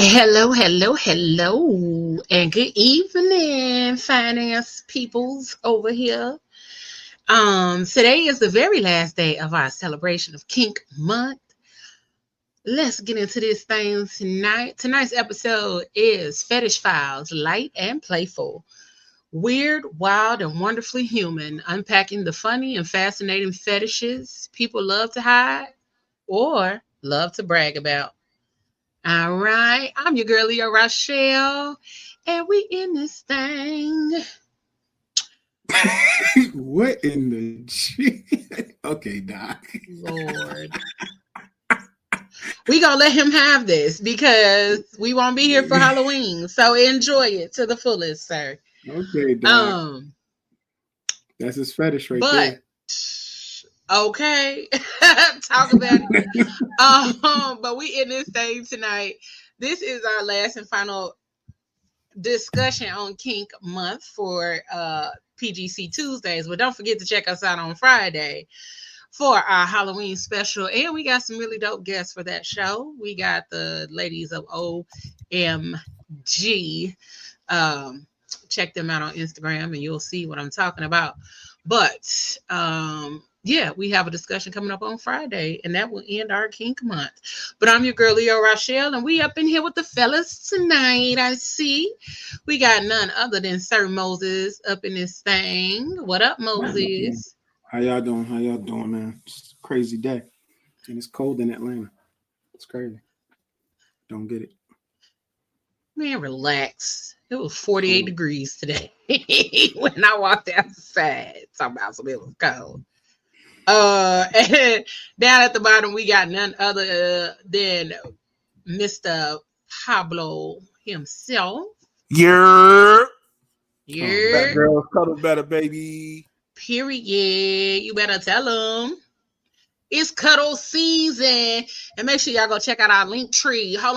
Hello, hello, hello, and good evening, finance peoples over here. Today is the very last day of our celebration of Kink Month. Let's get into this thing tonight. Tonight's episode is Fetish Files, Light and Playful. Weird, wild, and wonderfully human, unpacking the funny and fascinating fetishes people love to hide or love to brag about. All right, I'm your girl Leo Rochelle, and we in this thing. What in the Okay, Doc. Lord. We gonna let him have this because we won't be here for Halloween. So enjoy it to the fullest, sir. Okay, Doc. That's his fetish right there. Okay. Talk about it. But we in this thing tonight. This is our last and final discussion on Kink Month for PGC Tuesdays. But don't forget to check us out on Friday for our Halloween special. And we got some really dope guests for that show. We got the ladies of OMG. Check them out on Instagram and you'll see what I'm talking about. But yeah, we have a discussion coming up on Friday, and that will end our Kink Month. But I'm your girl, Leo Rochelle, and we up in here with the fellas tonight. I see we got none other than Sir Moses up in this thing. What up, Moses? How y'all doing, man? It's a crazy day, and it's cold in Atlanta. It's crazy. Don't get it. Man, relax. It was 48 degrees today when I walked outside. Talking about some it was cold. And down at the bottom, we got none other than Mr. Pablo himself. Yeah. That girl cuddle better, baby. Period. You better tell them. It's cuddle season. And make sure y'all go check out our link tree. Hold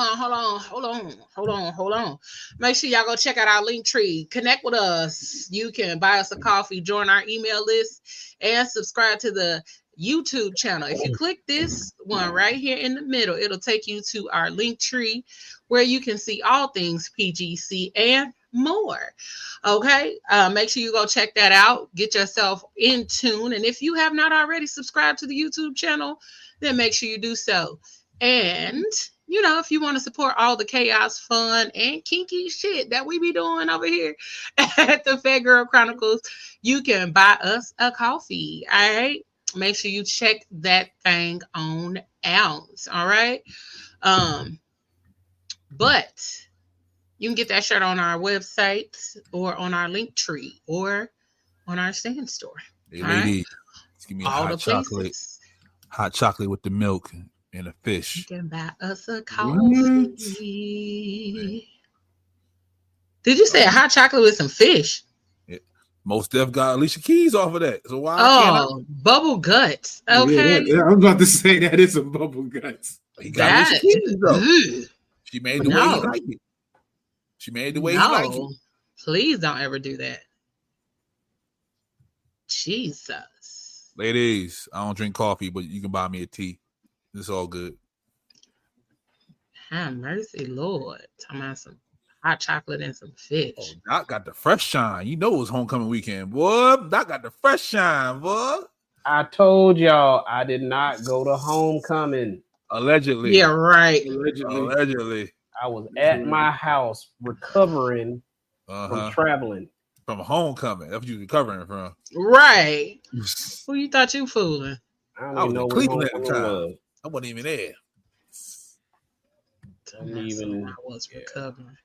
on. Make sure y'all go check out our link tree. Connect with us. You can buy us a coffee, join our email list, and subscribe to the YouTube channel. If you click this one right here in the middle, it'll take you to our link tree where you can see all things PGC and more. Okay, make sure you go check that out. Get yourself in tune, and if you have not already subscribed to the YouTube channel, then make sure you do so. And you know, if you want to support all the chaos, fun, and kinky shit that we be doing over here at the Phat Girl Chronicles, you can buy us a coffee. All right, make sure you check that thing on out. All right, but you can get that shirt on our website or on our link tree or on our stand store. Hey, ladies, give me a hot chocolate. Hot chocolate with the milk and a fish. You can buy us a coffee. Did you say a hot chocolate with some fish? Yeah. Most Def got Alicia Keys off of that. So why can't I? Bubble guts. Okay. Yeah, I was about to say that is some bubble guts. He got Alicia Keys, though. She made the way he liked it. She made the way he liked it. Please don't ever do that. Jesus. Ladies, I don't drink coffee, but you can buy me a tea. It's all good. Have mercy, Lord. Talking about some hot chocolate and some fish. Oh, Doc got the fresh shine. You know it was homecoming weekend, boy. Doc got the fresh shine, boy. I told y'all I did not go to homecoming. Allegedly. Yeah, right. Allegedly. I was at my house recovering from traveling. From homecoming. That's what you recovering from. Right. Who you thought you fooling? I don't even know Cleveland at the time. I wasn't even there. I was recovering.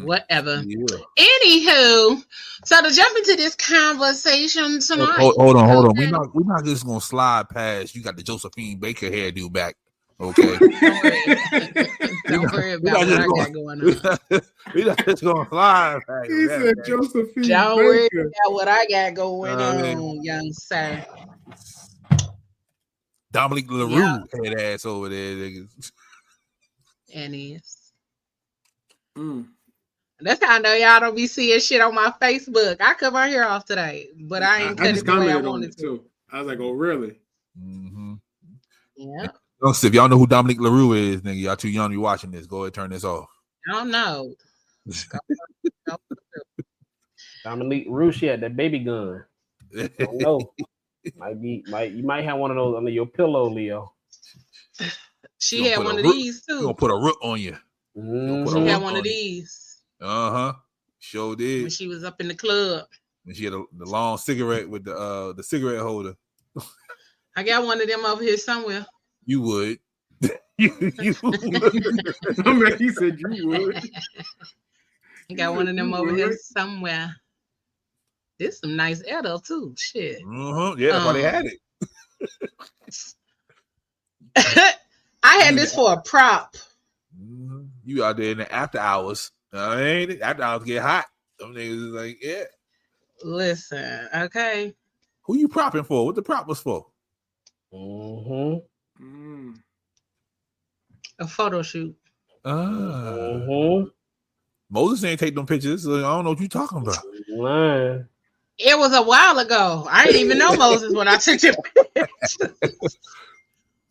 Whatever. Yeah. Anywho, so to jump into this conversation tonight. Hold on. We're not just gonna slide past. You got the Josephine Baker hairdo back. Okay. Don't worry about what I got going on. We're not just gonna slide past. He said Josephine Don't Baker. worry about what I got going on, young sir. Dominique LaRue head ass over there, niggas. And that's how I know y'all don't be seeing shit on my Facebook. I cut my hair off today, but I ain't cut it the way I wanted to. I was like, oh, really? Mm-hmm. Yeah. If y'all know who Dominique LaRue is, nigga, y'all too young to be watching this. Go ahead and turn this off. I don't know. Dominique LaRue, she had that baby gun. I don't know. You might have one of those under your pillow, Leo. She had one of these too. She gonna put a rook on you. She had one of these. Sure did. When she was up in the club. And she had the long cigarette with the cigarette holder. I got one of them over here somewhere. You would. you would. I mean, he said you would. I got one of them over here somewhere. This some nice Edo too. Shit. Yeah, that's why they had it. I had this for a prop. You out there in the after hours. After hours get hot. Them niggas is like, yeah. Listen, okay. Who you propping for? What the prop was for? A photo shoot. Moses ain't take them pictures, so I don't know what you talking about. It was a while ago. I didn't even know Moses when I took the pictures.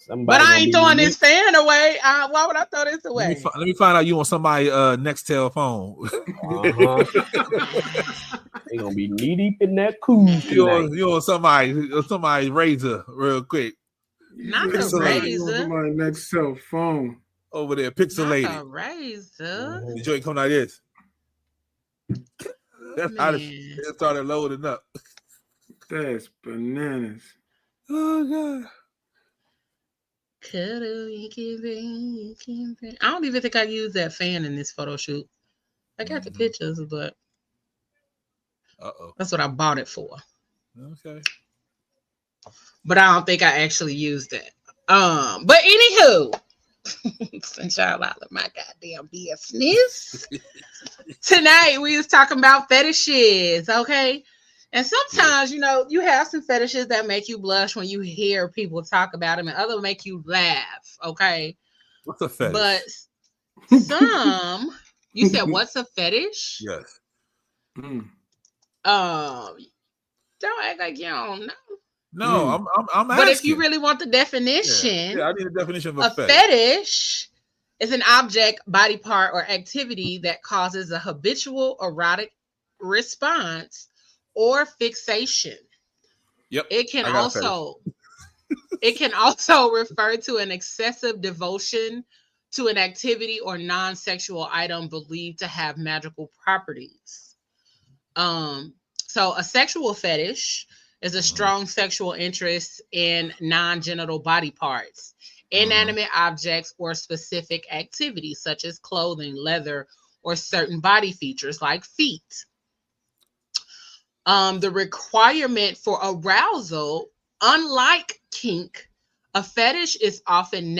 But I ain't throwing this fan away. Why would I throw this away? Let me find out you on somebody's Nextel phone. They gonna be knee deep in that cool. You on somebody's razor real quick. Not a razor. My Nextel phone over there, pixelated. Not a razor. The joint coming like this. That's how it started loading up. That's bananas. Oh god. I don't even think I used that fan in this photo shoot. I got the pictures, but that's what I bought it for. Okay. But I don't think I actually used it. But anywho, since y'all out of my goddamn business, tonight we was talking about fetishes, okay? And sometimes, you have some fetishes that make you blush when you hear people talk about them, and others make you laugh, okay? What's a fetish? But some, you said, what's a fetish? Yes. Don't act like you don't know. No, I'm asking. But if you really want the definition, I need a definition of a fetish. Fetish is an object, body part, or activity that causes a habitual erotic response or fixation. Yep. It can also refer to an excessive devotion to an activity or non-sexual item believed to have magical properties. So a sexual fetish is a strong sexual interest in non-genital body parts, inanimate objects, or specific activities such as clothing, leather, or certain body features like feet. The requirement for arousal, unlike kink, a fetish is often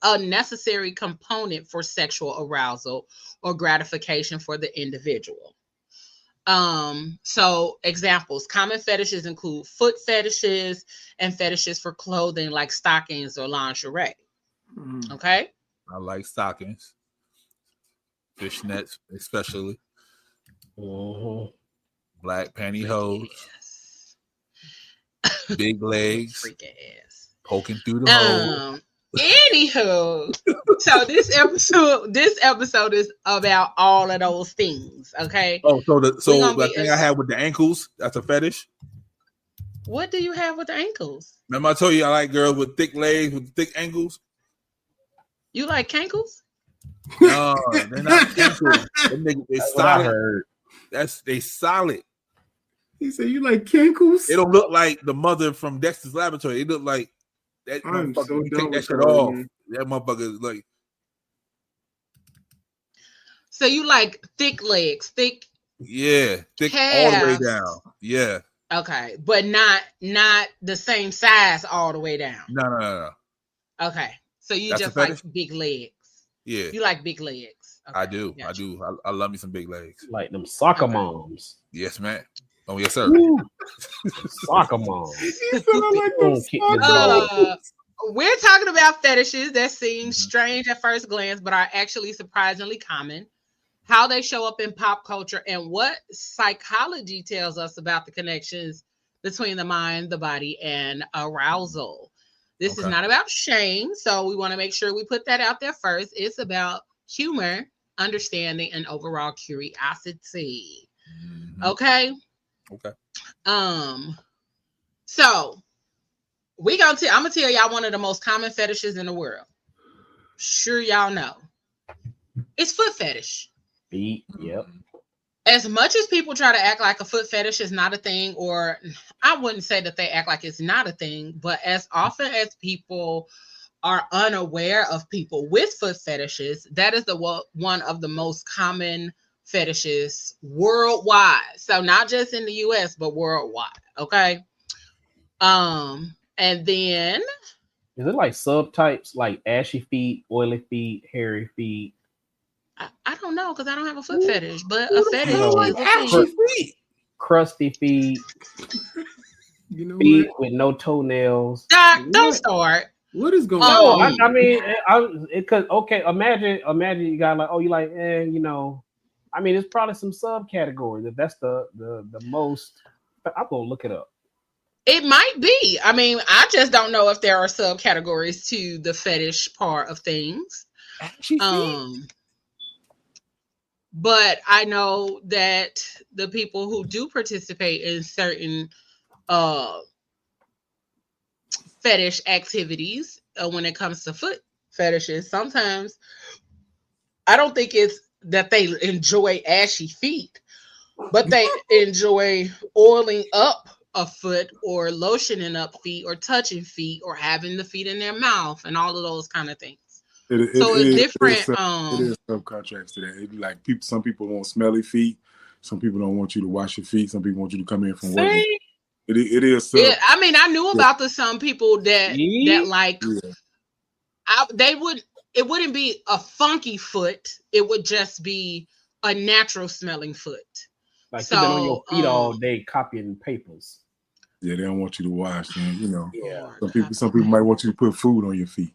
a necessary component for sexual arousal or gratification for the individual. So examples, common fetishes include foot fetishes and fetishes for clothing like stockings or lingerie. Okay. I like stockings, fishnets, especially. Black pantyhose, big legs, freaking ass, poking through the hole. Anywho, so this episode is about all of those things. Okay. Oh, so the thing I had with the ankles, that's a fetish. What do you have with the ankles? Remember I told you I like girls with thick legs with thick ankles. You like cankles? No, they're not cankles. They solid. They solid. He said, "You like cankles?" They don't look like the mother from Dexter's Laboratory. They look like that. I'm so you take that shit off. Man. That motherfucker is like. So you like thick legs, thick. Yeah, thick calves. All the way down. Yeah. Okay, but not the same size all the way down. No. Okay, so that's just like big legs. Yeah, you like big legs. Okay, I do. Gotcha. I do. I love me some big legs. Like them soccer moms. Yes, man. Oh, yes, sir. Soccer moms. We're talking about fetishes that seem strange at first glance, but are actually surprisingly common. How they show up in pop culture and what psychology tells us about the connections between the mind, the body, and arousal. This is not about shame. So we want to make sure we put that out there first. It's about humor, understanding, and overall curiosity. Okay. So I'm gonna tell y'all one of the most common fetishes in the world. Sure, y'all know. It's foot fetish. Feet, yep. As much as people try to act like a foot fetish is not a thing, or I wouldn't say that they act like it's not a thing, but as often as people are unaware of people with foot fetishes, that is one of the most common fetishes worldwide. So not just in the US, but worldwide. Okay. And then is it like subtypes, like ashy feet, oily feet, hairy feet? I don't know because I don't have a foot fetish, but a fetish is a thing. Crusty feet, feet with no toenails. Don't start. What is going on? I mean, because imagine you got like, you like, you know, I mean, there's probably some subcategories. If that's the most, I'm gonna look it up. It might be. I mean, I just don't know if there are subcategories to the fetish part of things. But I know that the people who do participate in certain fetish activities, when it comes to foot fetishes, sometimes I don't think it's that they enjoy ashy feet, but they enjoy oiling up a foot or lotioning up feet or touching feet or having the feet in their mouth and all of those kind of things. It's different. It is subcontracts to that. Like some people want smelly feet. Some people don't want you to wash your feet. Some people want you to come in from work. It is. Yeah, I mean, I knew about some people that like. It wouldn't be a funky foot. It would just be a natural smelling foot. Like you've been on your feet all day copying papers. Yeah, they don't want you to wash them. You know. Yeah. Some people might want you to put food on your feet.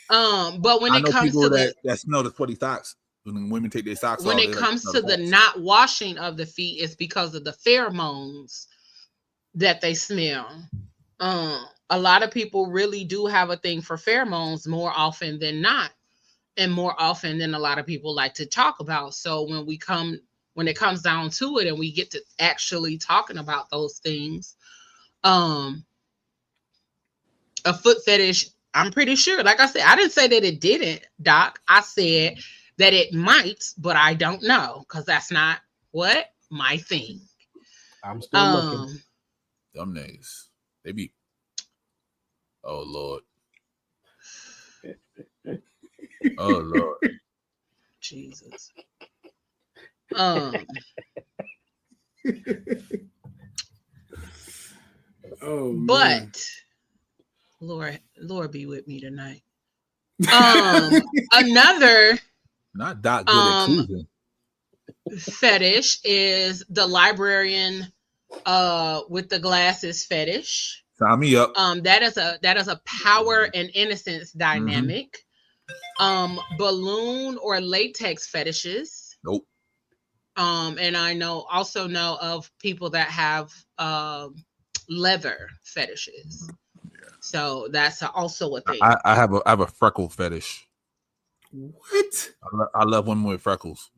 But when it comes to that smell the sweaty socks, when women take their socks off, when it comes to the not washing of the feet, it's because of the pheromones that they smell. A lot of people really do have a thing for pheromones more often than not, and more often than a lot of people like to talk about. So when it comes down to it, and we get to actually talking about those things, a foot fetish. I'm pretty sure, like I said, I didn't say that it didn't, Doc. I said that it might, but I don't know because that's not my thing. I'm still looking. Them niggas, they be. Oh Lord. Oh Lord. Jesus. But Lord be with me tonight. Another not Doc good at cruising. Fetish is the librarian with the glasses fetish. Sign me up. That is a power and innocence dynamic. Balloon or latex fetishes. Nope. And I also know of people that have leather fetishes. So that's also a thing. I have a freckle fetish. What? I love women with freckles.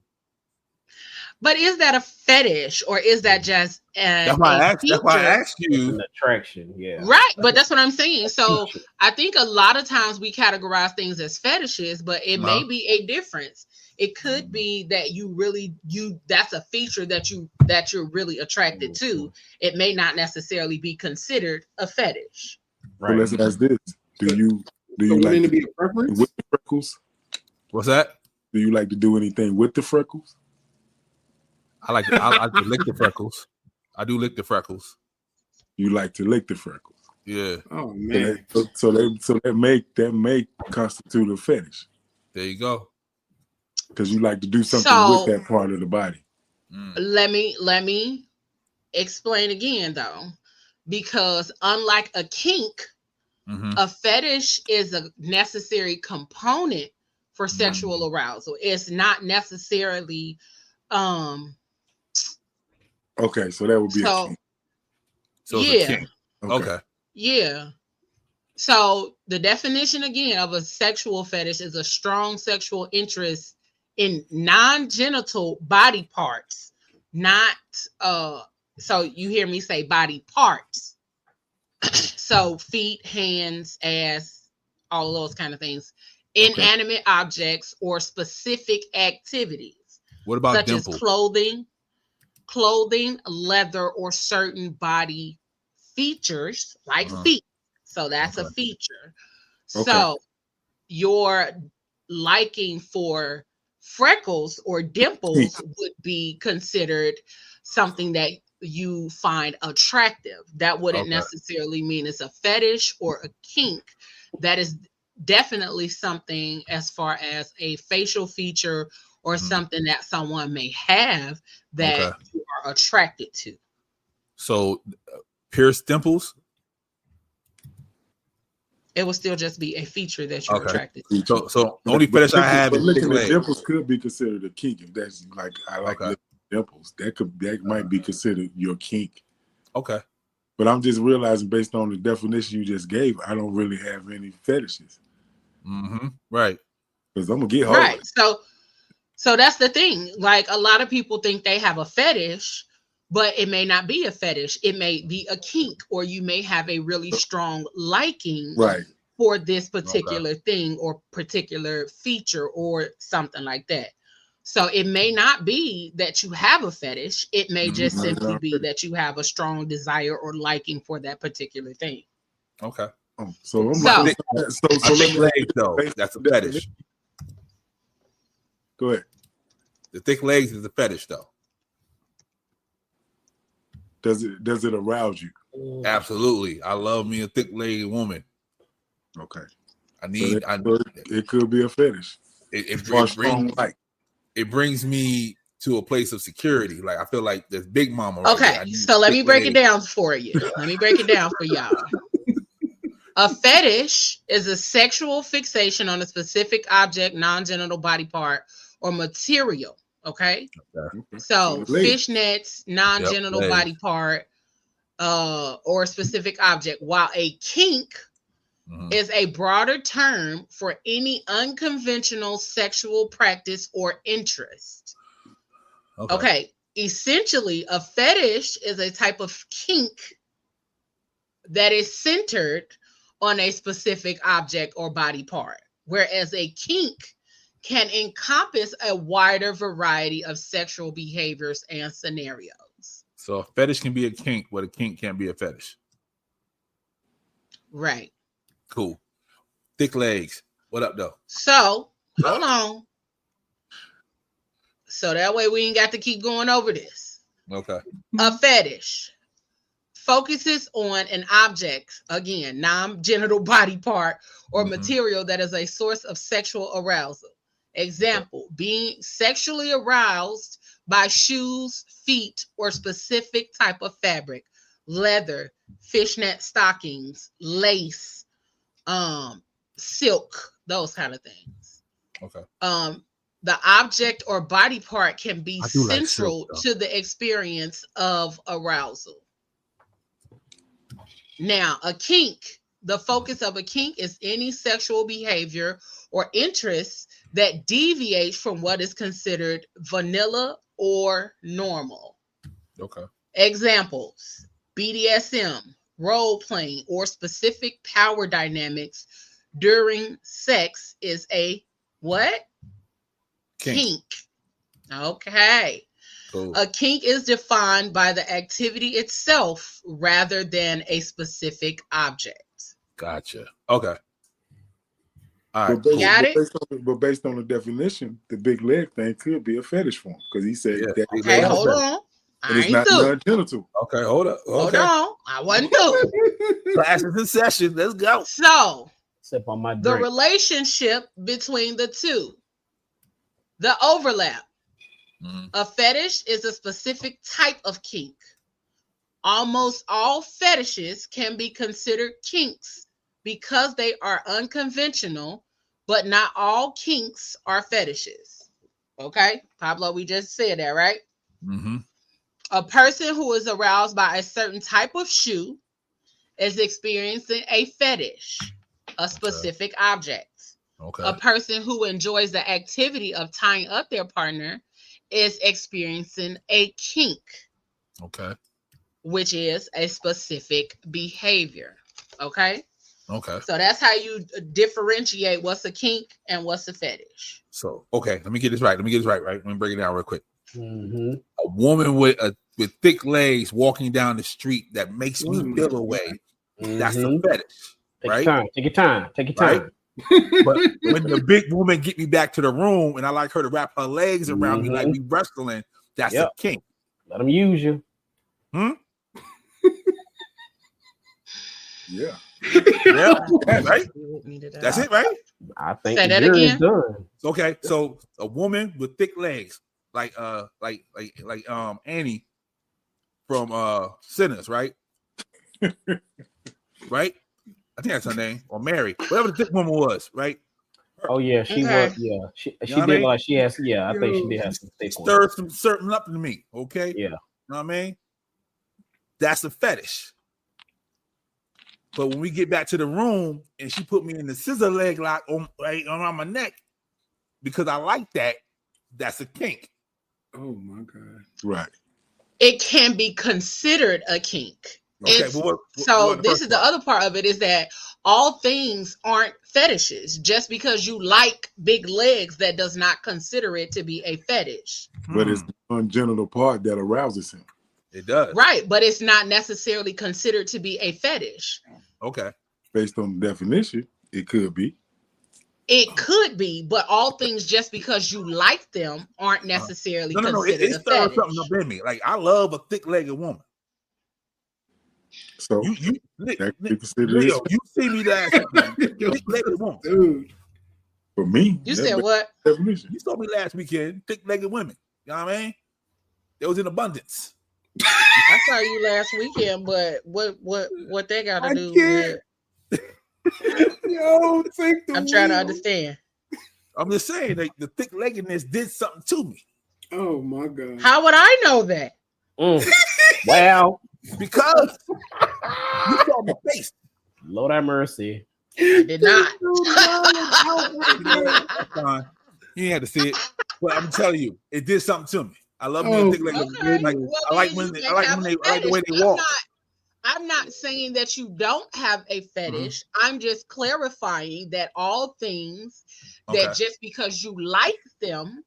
But is that a fetish or is that just that's why I asked you. An attraction, yeah. Right, but that's what I'm saying. So I think a lot of times we categorize things as fetishes, but it may be a difference. It could be that that's a feature that you're really attracted to. It may not necessarily be considered a fetish. Right. So let's ask this: Do you like to be a preference with the freckles? What's that? Do you like to do anything with the freckles? I like to lick the freckles. I do lick the freckles. You like to lick the freckles? Yeah. Oh man. So that may constitute a fetish. There you go. Because you like to do something with that part of the body. Let me explain again though, because unlike a kink, a fetish is a necessary component for sexual arousal. It's not necessarily okay, so that would be a kink. So yeah. Okay. Yeah. So the definition again of a sexual fetish is a strong sexual interest in non-genital body parts, not so you hear me say body parts. So feet, hands, ass, all of those kind of things. Inanimate objects or specific activities. What about such dimple? as clothing, leather, or certain body features like feet. So that's a feature. So your liking for freckles or dimples would be considered something that you find attractive. That wouldn't necessarily mean it's a fetish or a kink. That is definitely something as far as a facial feature or something that someone may have that you are attracted to. So pierced dimples? It will still just be a feature that you're attracted to. So only fetish I have is looking at dimples could be considered a kink. If that's like I like dimples, that might be considered your kink. Okay. But I'm just realizing based on the definition you just gave, I don't really have any fetishes. Right. Because I'm gonna get hard. Right. So that's the thing. Like a lot of people think they have a fetish, but it may not be a fetish. It may be a kink, or you may have a really strong liking for this particular thing or particular feature or something like that. So it may not be that you have a fetish. It may just simply be that you have a strong desire or liking for that particular thing. Okay. So legs though. That's a fetish. Go ahead. The thick legs is a fetish though. Does it arouse you? Absolutely. I love me a thick-legged woman. Okay. It could be a fetish. It brings me to a place of security. Like I feel like there's Big Mama. Okay, so let me break it down for you. Let me break it down for y'all. A fetish is a sexual fixation on a specific object, non-genital body part, or material. Okay. So fishnets, non-genital body part, or a specific object, while a kink is a broader term for any unconventional sexual practice or interest. Okay. Essentially, a fetish is a type of kink that is centered on a specific object or body part, whereas a kink can encompass a wider variety of sexual behaviors and scenarios. So a fetish can be a kink, but a kink can't be a fetish. Right. Cool. Thick legs. What up, though? So, hold on. So that way we ain't got to keep going over this. Okay. A fetish focuses on an object, again, non-genital body part or material that is a source of sexual arousal. Example, being sexually aroused by shoes, feet, or specific type of fabric, leather, fishnet stockings, lace, silk, those kind of things. Okay. The object or body part can be central to the experience of arousal. Now, a kink, the focus of a kink is any sexual behavior or interest that deviates from what is considered vanilla or normal. Okay. Examples: BDSM, role playing, or specific power dynamics during sex is a what? Kink. Okay. Cool. A kink is defined by the activity itself rather than a specific object. Gotcha. Okay. All right. Got it? But based on the definition, the big leg thing could be a fetish for him because he said that. Okay, hold on. And it's not non-genital. Okay, hold up. Hold on. I wasn't through. Class is in session. Let's go. So, sip on my drink. The relationship between the two, the overlap. A fetish is a specific type of kink. Almost all fetishes can be considered kinks because they are unconventional, but not all kinks are fetishes. Okay, Pablo, we just said that, right? A person who is aroused by a certain type of shoe, is experiencing a fetish, a specific object. Okay. A person who enjoys the activity of tying up their partner is experiencing a kink. Okay. Which is a specific behavior. Okay. Okay. So that's how you differentiate what's a kink and what's a fetish. So, okay, let me get this right. Right? Let me break it down real quick. Mm-hmm. A woman with thick legs walking down the street that makes me feel away. Mm-hmm. That's a fetish, right? Take your time. Right? But when the big woman get me back to the room and I like her to wrap her legs around me like we wrestling, that's a kink. Let them use you. Yeah. Yeah, right. That's it, right? I think say that again. Done. Okay, so a woman with thick legs, like Annie from Sinners, right? Right? I think that's her name, or Mary, whatever the thick woman was, right? Oh yeah, she was. Yeah, she did like she has. Yeah, I think she did have some thick ones. Stir some certain up in me, okay? Yeah, you know what I mean? That's a fetish. But when we get back to the room and she put me in the scissor leg lock around my neck because I like that, that's a kink. Oh my God. Right. It can be considered a kink. Okay, so this is the other part of it is that all things aren't fetishes. Just because you like big legs, that does not consider it to be a fetish. But it's the ungenital part that arouses him. It does. Right, but it's not necessarily considered to be a fetish. Okay. Based on the definition, it could be. It could be, but all things just because you like them aren't necessarily considered it a stirs fetish. something up in me. Like I love a thick-legged woman. So that could be considered. Leo, you see me last weekend. Thick-legged woman. Dude. For me. You said what? Definition. You saw me last weekend. Thick-legged women. You know what I mean? It was in abundance. I saw you last weekend, but what they got to do with? Yo, take the I'm trying to understand. I'm just saying that the thick-leggedness did something to me. Oh my God. How would I know that? Wow. Because you saw my face. Lord have mercy. I did not. You had to see it, but I'm telling you, it did something to me. I love me thick-legged. Okay. Like, Well, I like when they, I like the way they walk. I'm not saying that you don't have a fetish. I'm just clarifying that all things that just because you like them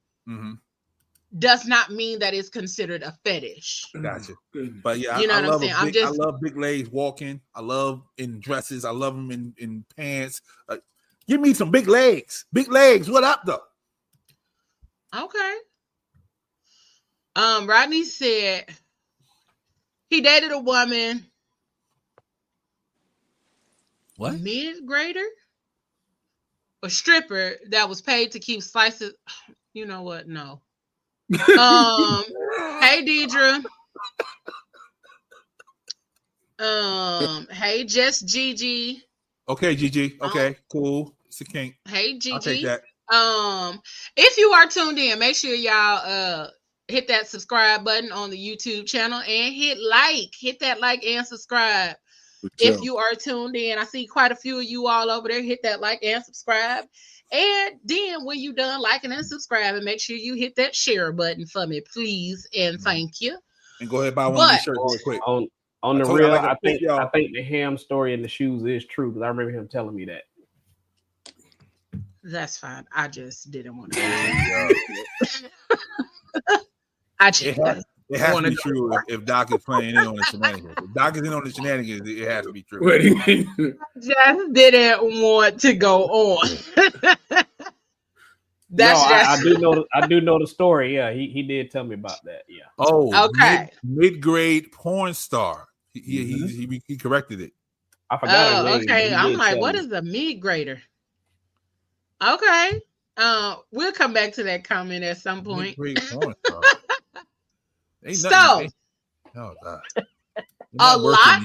does not mean that it's considered a fetish. Gotcha. But yeah, you know I what love I'm saying? I love big legs walking. I love in dresses. I love them in pants. Give me some big legs. Big legs. What up though? Okay. Rodney said he dated a woman. What? Mid-grader? A stripper that was paid to keep slices. You know what? No. Hey Deidre. Hey Just Gigi. Okay, Gigi. Okay, cool. It's a kink. Hey Gigi. I'll take that. If you are tuned in, make sure y'all hit that subscribe button on the YouTube channel and hit that like and subscribe. If you are tuned in, I see quite a few of you all over there. Hit that like and subscribe. And then when you done liking and subscribing, make sure you hit that share button for me, please, and thank you. And go ahead and buy one of these shirts real quick. On the real, I think the ham story in the shoes is true because I remember him telling me that. That's fine. I just didn't want to. I just it has to be true if Doc is playing in on the shenanigans. If Doc is in on the shenanigans, it has to be true. What do you mean? Just didn't want to go on. I do know the story. Yeah, he did tell me about that. Yeah. Oh, okay. Mid-grade porn star. He corrected it. I forgot. Oh, okay. I'm like, what is a mid-grader? Okay. We'll come back to that comment at some point. Mid-grade porn star. So, a lot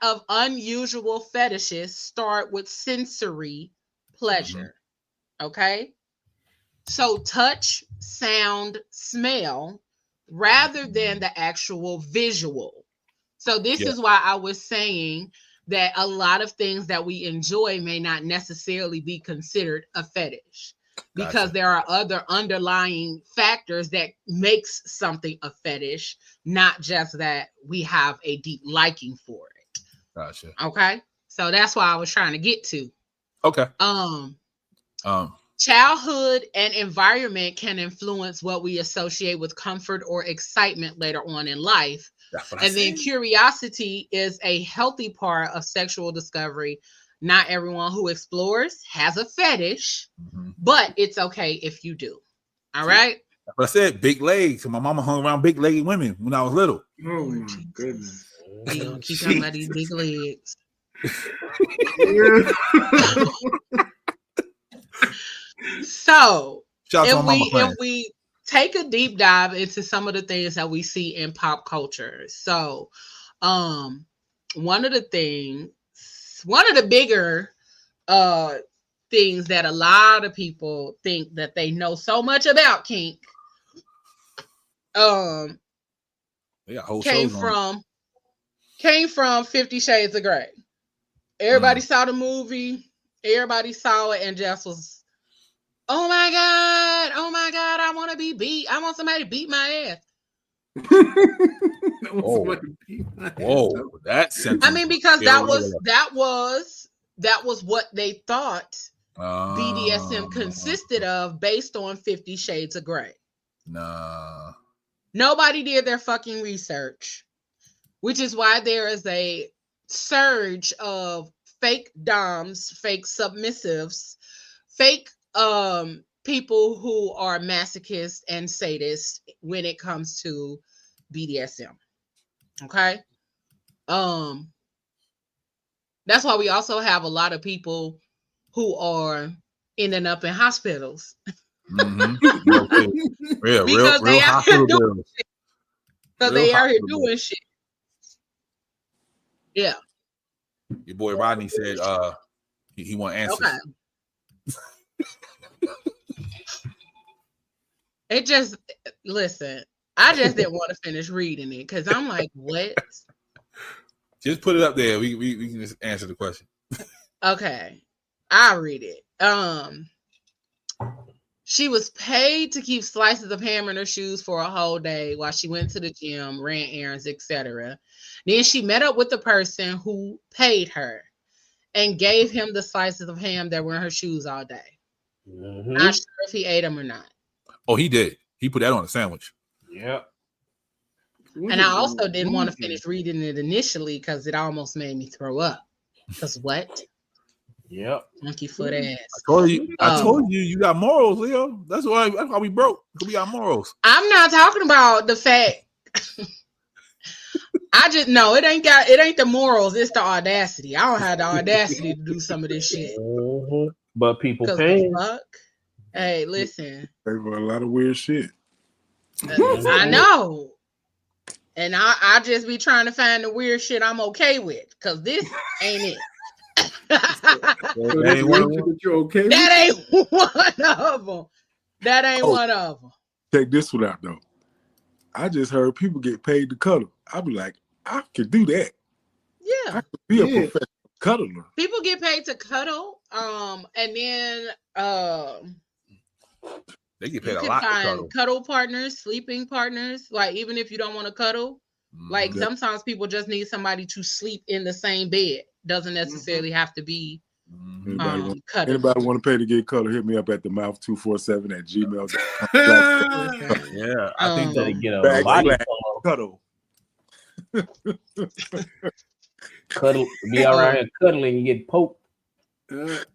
of unusual fetishes start with sensory pleasure. Okay, so touch, sound, smell, rather than the actual visual. So this is why I was saying that a lot of things that we enjoy may not necessarily be considered a fetish, because there are other underlying factors that makes something a fetish, not just that we have a deep liking for it. Gotcha. Okay. So that's why I was trying to get to. Okay. Childhood and environment can influence what we associate with comfort or excitement later on in life. And then curiosity is a healthy part of sexual discovery. Not everyone who explores has a fetish, but it's okay if you do. All right. But I said big legs. My mama hung around big legged women when I was little. Oh my goodness. You don't keep talking about these big legs. So if we take a deep dive into some of the things that we see in pop culture. So one of the bigger things that a lot of people think that they know so much about kink came from 50 Shades of Grey. Everybody saw the movie, everybody saw it, and just was, oh my god, I want to be beat. I want somebody to beat my ass. Whoa, that sentence. I mean, because that was what they thought BDSM consisted of, based on 50 Shades of Grey. Nah. Nobody did their fucking research, which is why there is a surge of fake doms, fake submissives, fake people who are masochists and sadists when it comes to BDSM. Okay. That's why we also have a lot of people who are ending up in hospitals. Real hospital bills. So they are here doing shit. Yeah. Your boy Rodney said he want answers. Okay. It just, listen, I just didn't want to finish reading it because I'm like, what? Just put it up there. We can just answer the question. Okay. I'll read it. She was paid to keep slices of ham in her shoes for a whole day while she went to the gym, ran errands, etc. Then she met up with the person who paid her and gave him the slices of ham that were in her shoes all day. Not sure if he ate them or not. Oh, he did. He put that on a sandwich. Yep. And I also didn't want to finish reading it initially because it almost made me throw up. Because what? Yep. Monkey foot ass. I told you, you got morals, Leo. That's why we broke. We got morals. I'm not talking about the fact. I just know it ain't the morals. It's the audacity. I don't have the audacity to do some of this shit. But people pay. Hey, listen. They were a lot of weird shit. I know. And I just be trying to find the weird shit I'm okay with, because this ain't it. That ain't one of them. That ain't one of them. Take this one out though. I just heard people get paid to cuddle. I'd be like, I could do that. Yeah. I could be a professional cuddler. People get paid to cuddle. And then they get paid a lot to cuddle. Cuddle partners, sleeping partners. Like, even if you don't want to cuddle, like sometimes people just need somebody to sleep in the same bed. Doesn't necessarily have to be Anybody want to pay to get cuddle? Hit me up at the mouth247@gmail.com. Yeah, I think they get a body cuddle. Cuddle, be all right here cuddling, you get poked. Oh Lord,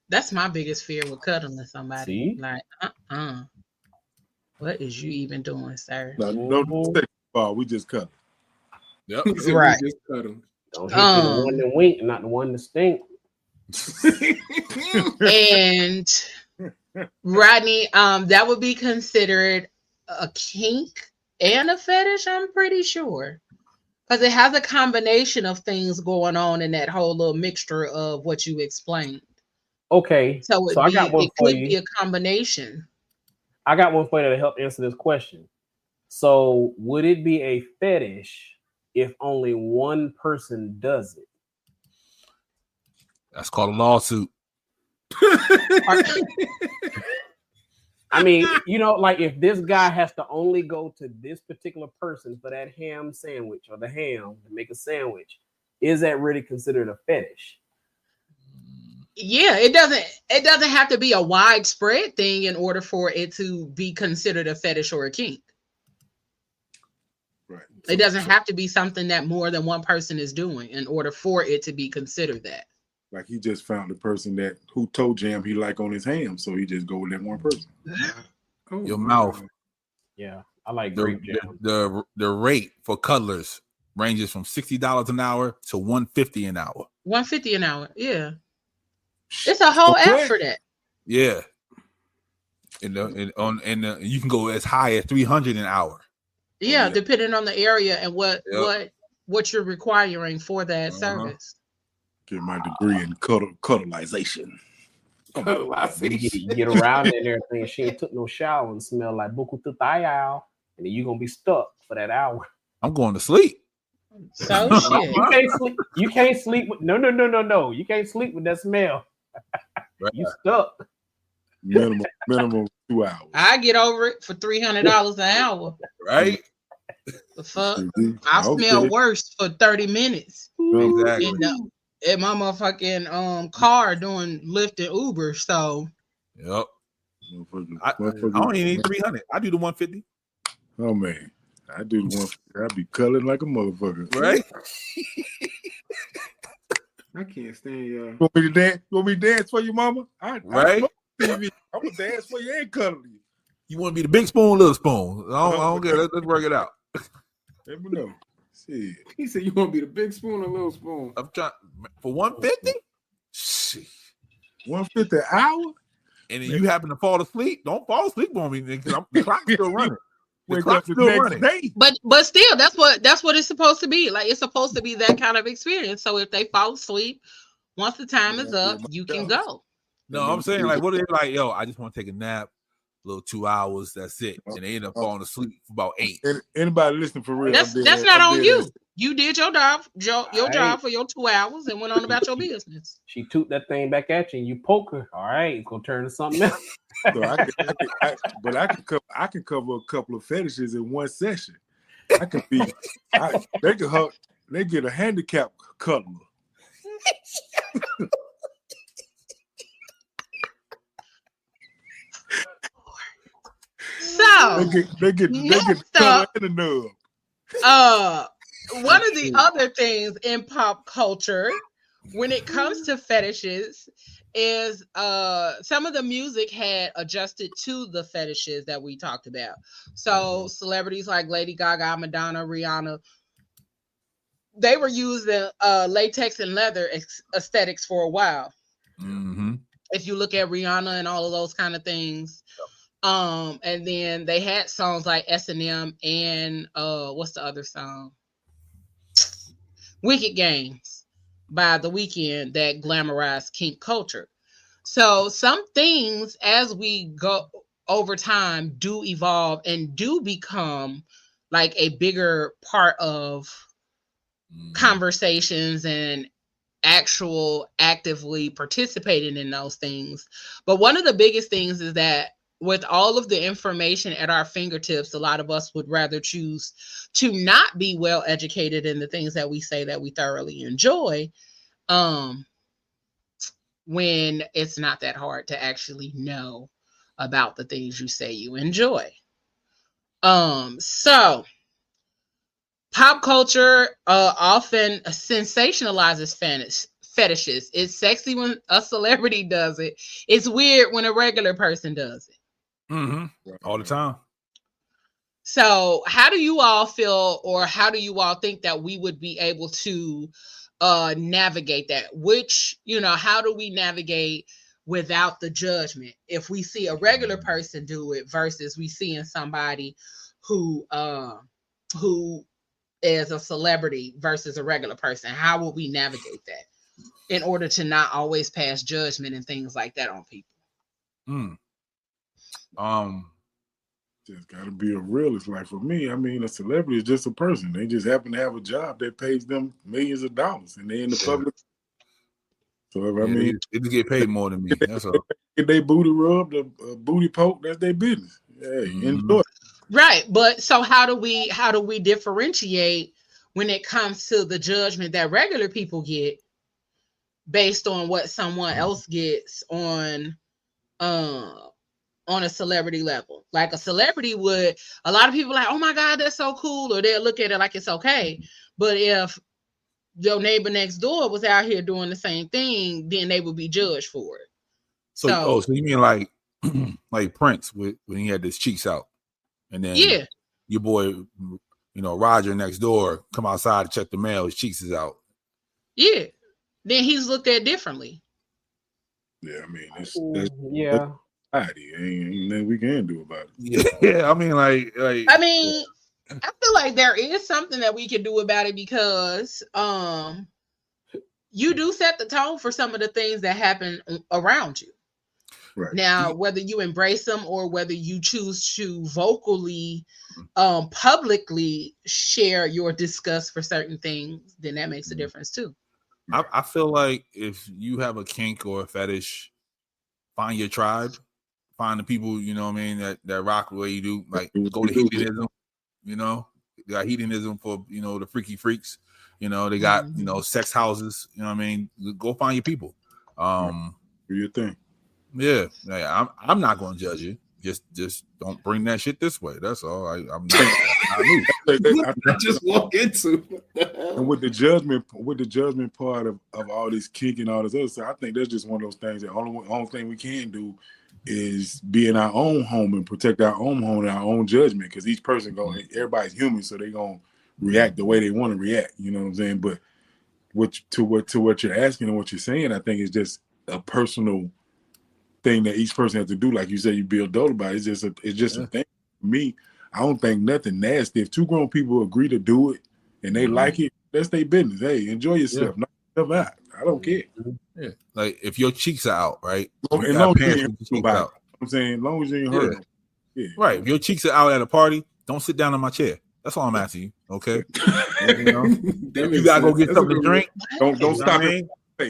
that's my biggest fear with cuddling somebody. See? Like, what is you even doing, sir? No, we just cuddle. Yep, right. We just cuddle. Don't hit the one that wink, not the one that stink. And Rodney, that would be considered a kink and a fetish, I'm pretty sure. Because it has a combination of things going on in that whole little mixture of what you explained. Okay. So I got one for you. It could be a combination. I got one for you to help answer this question. So would it be a fetish if only one person does it? That's called a lawsuit. I mean, like if this guy has to only go to this particular person for that ham sandwich or the ham to make a sandwich, is that really considered a fetish? Yeah, it doesn't have to be a widespread thing in order for it to be considered a fetish or a kink. Right. It doesn't have to be something that more than one person is doing in order for it to be considered that. Like he just found the person who toe jam he like on his ham, so he just go with that one person. Oh, Your mouth. Yeah, I like grape jam. The rate for cuddlers ranges from $60 an hour to $150 an hour. $150 an hour, yeah. It's a whole app for that. Yeah, and you can go as high as $300 an hour. Yeah, depending on the area and what you're requiring for that service. Get my degree in cuddleization. You get around in there and she ain't took no shower and smell like buku tutayao, and then you're gonna be stuck for that hour. I'm going to sleep. So shit. You can't sleep. You can't sleep with no. You can't sleep with that smell. Right. You stuck. Minimum 2 hours. I get over it for $300 an hour. Right. The fuck? I smell worse for 30 minutes. Exactly. In my motherfucking car doing Lyft and Uber. So yep. I don't even need 300. I do the 150. Oh man. I do the 150. I be cuddling like a motherfucker. Right? I can't stand y'all. You want me to dance? You want me to dance for you, mama? Right? I'm gonna dance for you and cuddle you. You want to be the big spoon, little spoon? I don't get it. Let's work it out. Let me know. See. He said you want to be the big spoon or little spoon? I'm trying for 150. Shit. 150 an hour? And then you happen to fall asleep. Don't fall asleep on me, because the clock's still running. The clock's the still next running. day. but still, that's what it's supposed to be. Like, it's supposed to be that kind of experience. So if they fall asleep, once the time is up, you can go. No, I'm saying, like, what are they like? Yo, I just want to take a nap, a little 2 hours. That's it. And they end up falling asleep for about 8. Anybody listening for real? That's not on you. You did your job, job for your 2 hours and went on about your business. She toot that thing back at you and you poke her. All right, it's gonna turn to something else. So I can cover a couple of fetishes in one session. They get a handicap cuddler. So they get the cuddler and the nub. One of the other things in pop culture when it comes to fetishes is some of the music had adjusted to the fetishes that we talked about. So celebrities like Lady Gaga, Madonna, Rihanna, they were using latex and leather aesthetics for a while. Mm-hmm. If you look at Rihanna and all of those kind of things. And then they had songs like S&M and what's the other song? Wicked Games by The Weeknd that glamorized kink culture. So some things as we go over time do evolve and do become like a bigger part of conversations and actively participating in those things. But one of the biggest things is that with all of the information at our fingertips, a lot of us would rather choose to not be well educated in the things that we say that we thoroughly enjoy, when it's not that hard to actually know about the things you say you enjoy. So pop culture often sensationalizes fetishes. It's sexy when a celebrity does it. It's weird when a regular person does it. Mm-hmm. All the time. So how do you all feel, or how do you all think that we would be able to navigate that? How do we navigate without the judgment if we see a regular person do it versus we seeing somebody who is a celebrity versus a regular person? How will we navigate that in order to not always pass judgment and things like that on people? Just gotta be a realist. Like for me, I mean, a celebrity is just a person. They just happen to have a job that pays them millions of dollars, and they're in the public. So if, I mean, they just get paid more than me. That's all. if they booty rubbed, a booty poke, that's their business. Hey, enjoy. Right, but so how do we differentiate when it comes to the judgment that regular people get based on what someone else gets on a celebrity level? Like a celebrity would, a lot of people are like, oh my God, that's so cool, or they'll look at it like it's okay. But if your neighbor next door was out here doing the same thing, then they would be judged for it. So you mean like like Prince when he had his cheeks out, and then your boy, Roger next door come outside to check the mail, his cheeks is out. Yeah, then he's looked at differently. Yeah, I mean, that's society. Ain't nothing we can do about it. Yeah, I mean, I feel like there is something that we can do about it because you do set the tone for some of the things that happen around you. Right. Now, whether you embrace them or whether you choose to vocally, publicly share your disgust for certain things, then that makes a difference too. I feel like if you have a kink or a fetish, find your tribe, find the people, that rock the way you do. Like go to hedonism, they got hedonism for, the freaky freaks, they got, sex houses, go find your people. Do your thing. Yeah. I'm not going to judge you. Just don't bring that shit this way. That's all. I'm not. I just walk into. And with the judgment part of all this kink and all this other stuff, I think that's just one of those things that only thing we can do is be in our own home and protect our own home and our own judgment. Because each person everybody's human, so they're gonna react the way they want to react. You know what I'm saying? But to what you're asking and what you're saying, I think is just a personal thing that each person has to do. Like you said, you be adult about it. It's just a thing. For me, I don't think nothing nasty. If two grown people agree to do it and they like it, that's their business. Hey, enjoy yourself. Knock yourself out. I don't care. Yeah. Like if your cheeks are out, right? As long as you ain't out. I'm saying, as long as you ain't hurt them. Yeah. Right. If your cheeks are out at a party, don't sit down in my chair. That's all I'm asking you. Okay. You gotta go get something to drink. Don't stop it.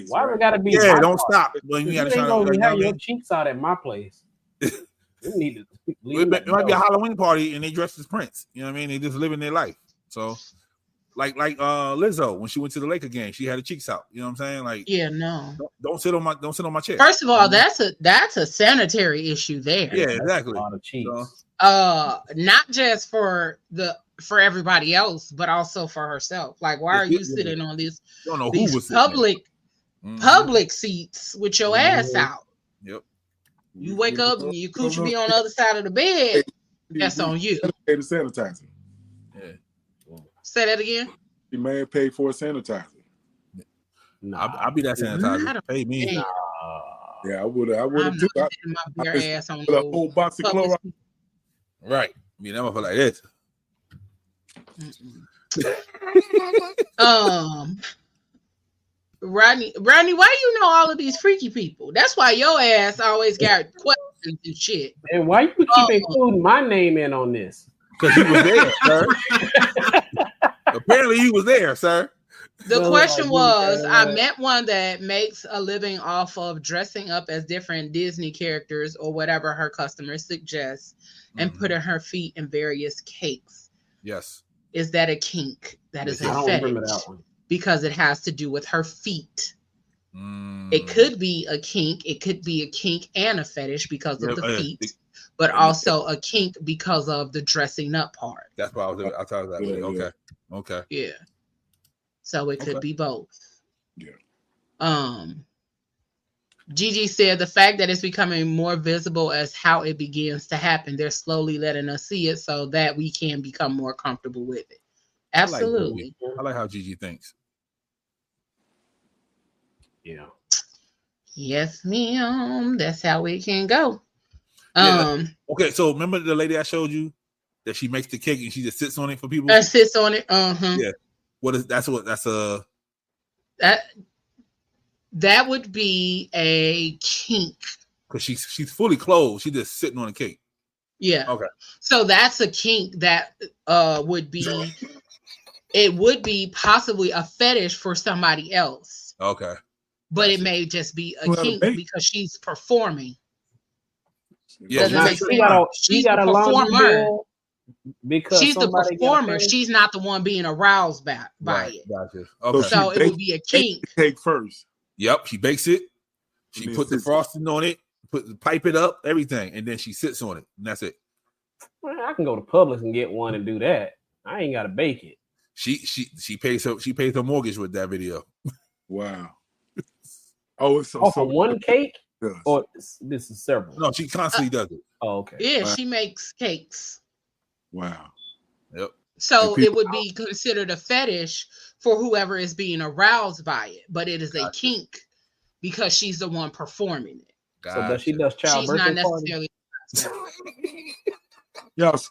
Why we gotta be? Yeah, don't stop. Well, you ain't gonna have your cheeks out at my place. We need to. It might be a Halloween party and they dressed as Prince. You know what I mean? They just living their life. So, like Lizzo when she went to the Laker game, she had her cheeks out. You know what I'm saying? Like, no, don't sit on my chair. First of all, that's a sanitary issue there. Yeah, exactly. A lot of cheeks. Not just for everybody else, but also for herself. Like, why are you sitting on these public seats with your ass out? Yep. You wake up and your coochie be on the other side of the bed. That's on you. Pay the sanitizer. Yeah. Say that again. You may have paid for a sanitizer. I'll be that sanitizer. Pay me. Yeah, I would have took my bare ass on a whole box of Clorox. Right. I mean, that motherfucker like this. Rodney, why you know all of these freaky people? That's why your ass always got questions and shit. And why you keep including my name in on this? Because he was there, sir. Apparently he was there, sir. The question was, I met one that makes a living off of dressing up as different Disney characters or whatever her customers suggest and putting her feet in various cakes. Yes. Is that a kink? That is a I don't fetish. remember that one. Because it has to do with her feet. It could be a kink. It could be a kink and a fetish because of the feet, but also a kink because of the dressing up part. That's what I was that way. Okay. Yeah. So it could be both. Yeah. Gigi said the fact that it's becoming more visible as how it begins to happen, they're slowly letting us see it so that we can become more comfortable with it. Absolutely. I like how Gigi thinks. Yeah. Yes, ma'am. That's how it can go. Okay, so remember the lady I showed you that she makes the cake and she just sits on it for people? Sits on it. Yeah. That would be a kink. Because she's fully clothed. She's just sitting on a cake. Yeah. Okay. So that's a kink that would be it would be possibly a fetish for somebody else. Okay. But it Gotcha. may just be a Who had a kink baby? because she's performing. Yeah, Doesn't Now make she sense. got a She's the laundry performer. bill because She's the somebody got a performer. fetish? She's not the one being aroused by Right. it. Gotcha. So Okay. she So it would be a bakes kink. the cake first. Yep. She bakes it. She And then put the sits- frosting on it, pipe it up, everything, and then she sits on it, and that's it. Well, I can go to Publix and get one and do that. I ain't got to bake it. She pays her mortgage with that video. Wow. Oh, it's so Oh, for one cake, does. or this is several. No, she constantly does it. Oh, okay. Yeah, Wow. she makes cakes. Wow. Yep. So And people- it would be considered a fetish for whoever is being aroused by it, but it is a Gotcha. kink because she's the one performing it. So does she does child She's not birthday party? necessarily.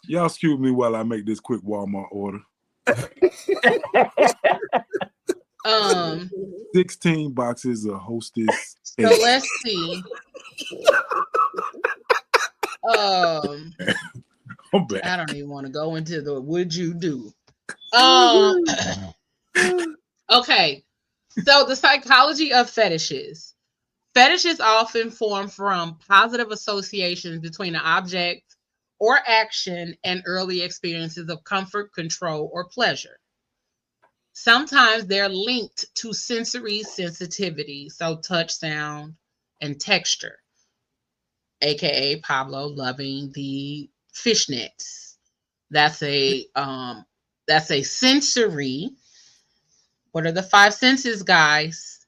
Y'all excuse me while I make this quick Walmart order. 16 boxes of Hostess. So let's see. I'm back. I don't even want to go into the would you do. Okay. So the psychology of fetishes. Fetishes often form from positive associations between an object or action and early experiences of comfort, control, or pleasure. Sometimes they're linked to sensory sensitivity, so touch, sound, and texture, aka Pablo loving the fishnets. That's a sensory. What are the 5 senses, guys?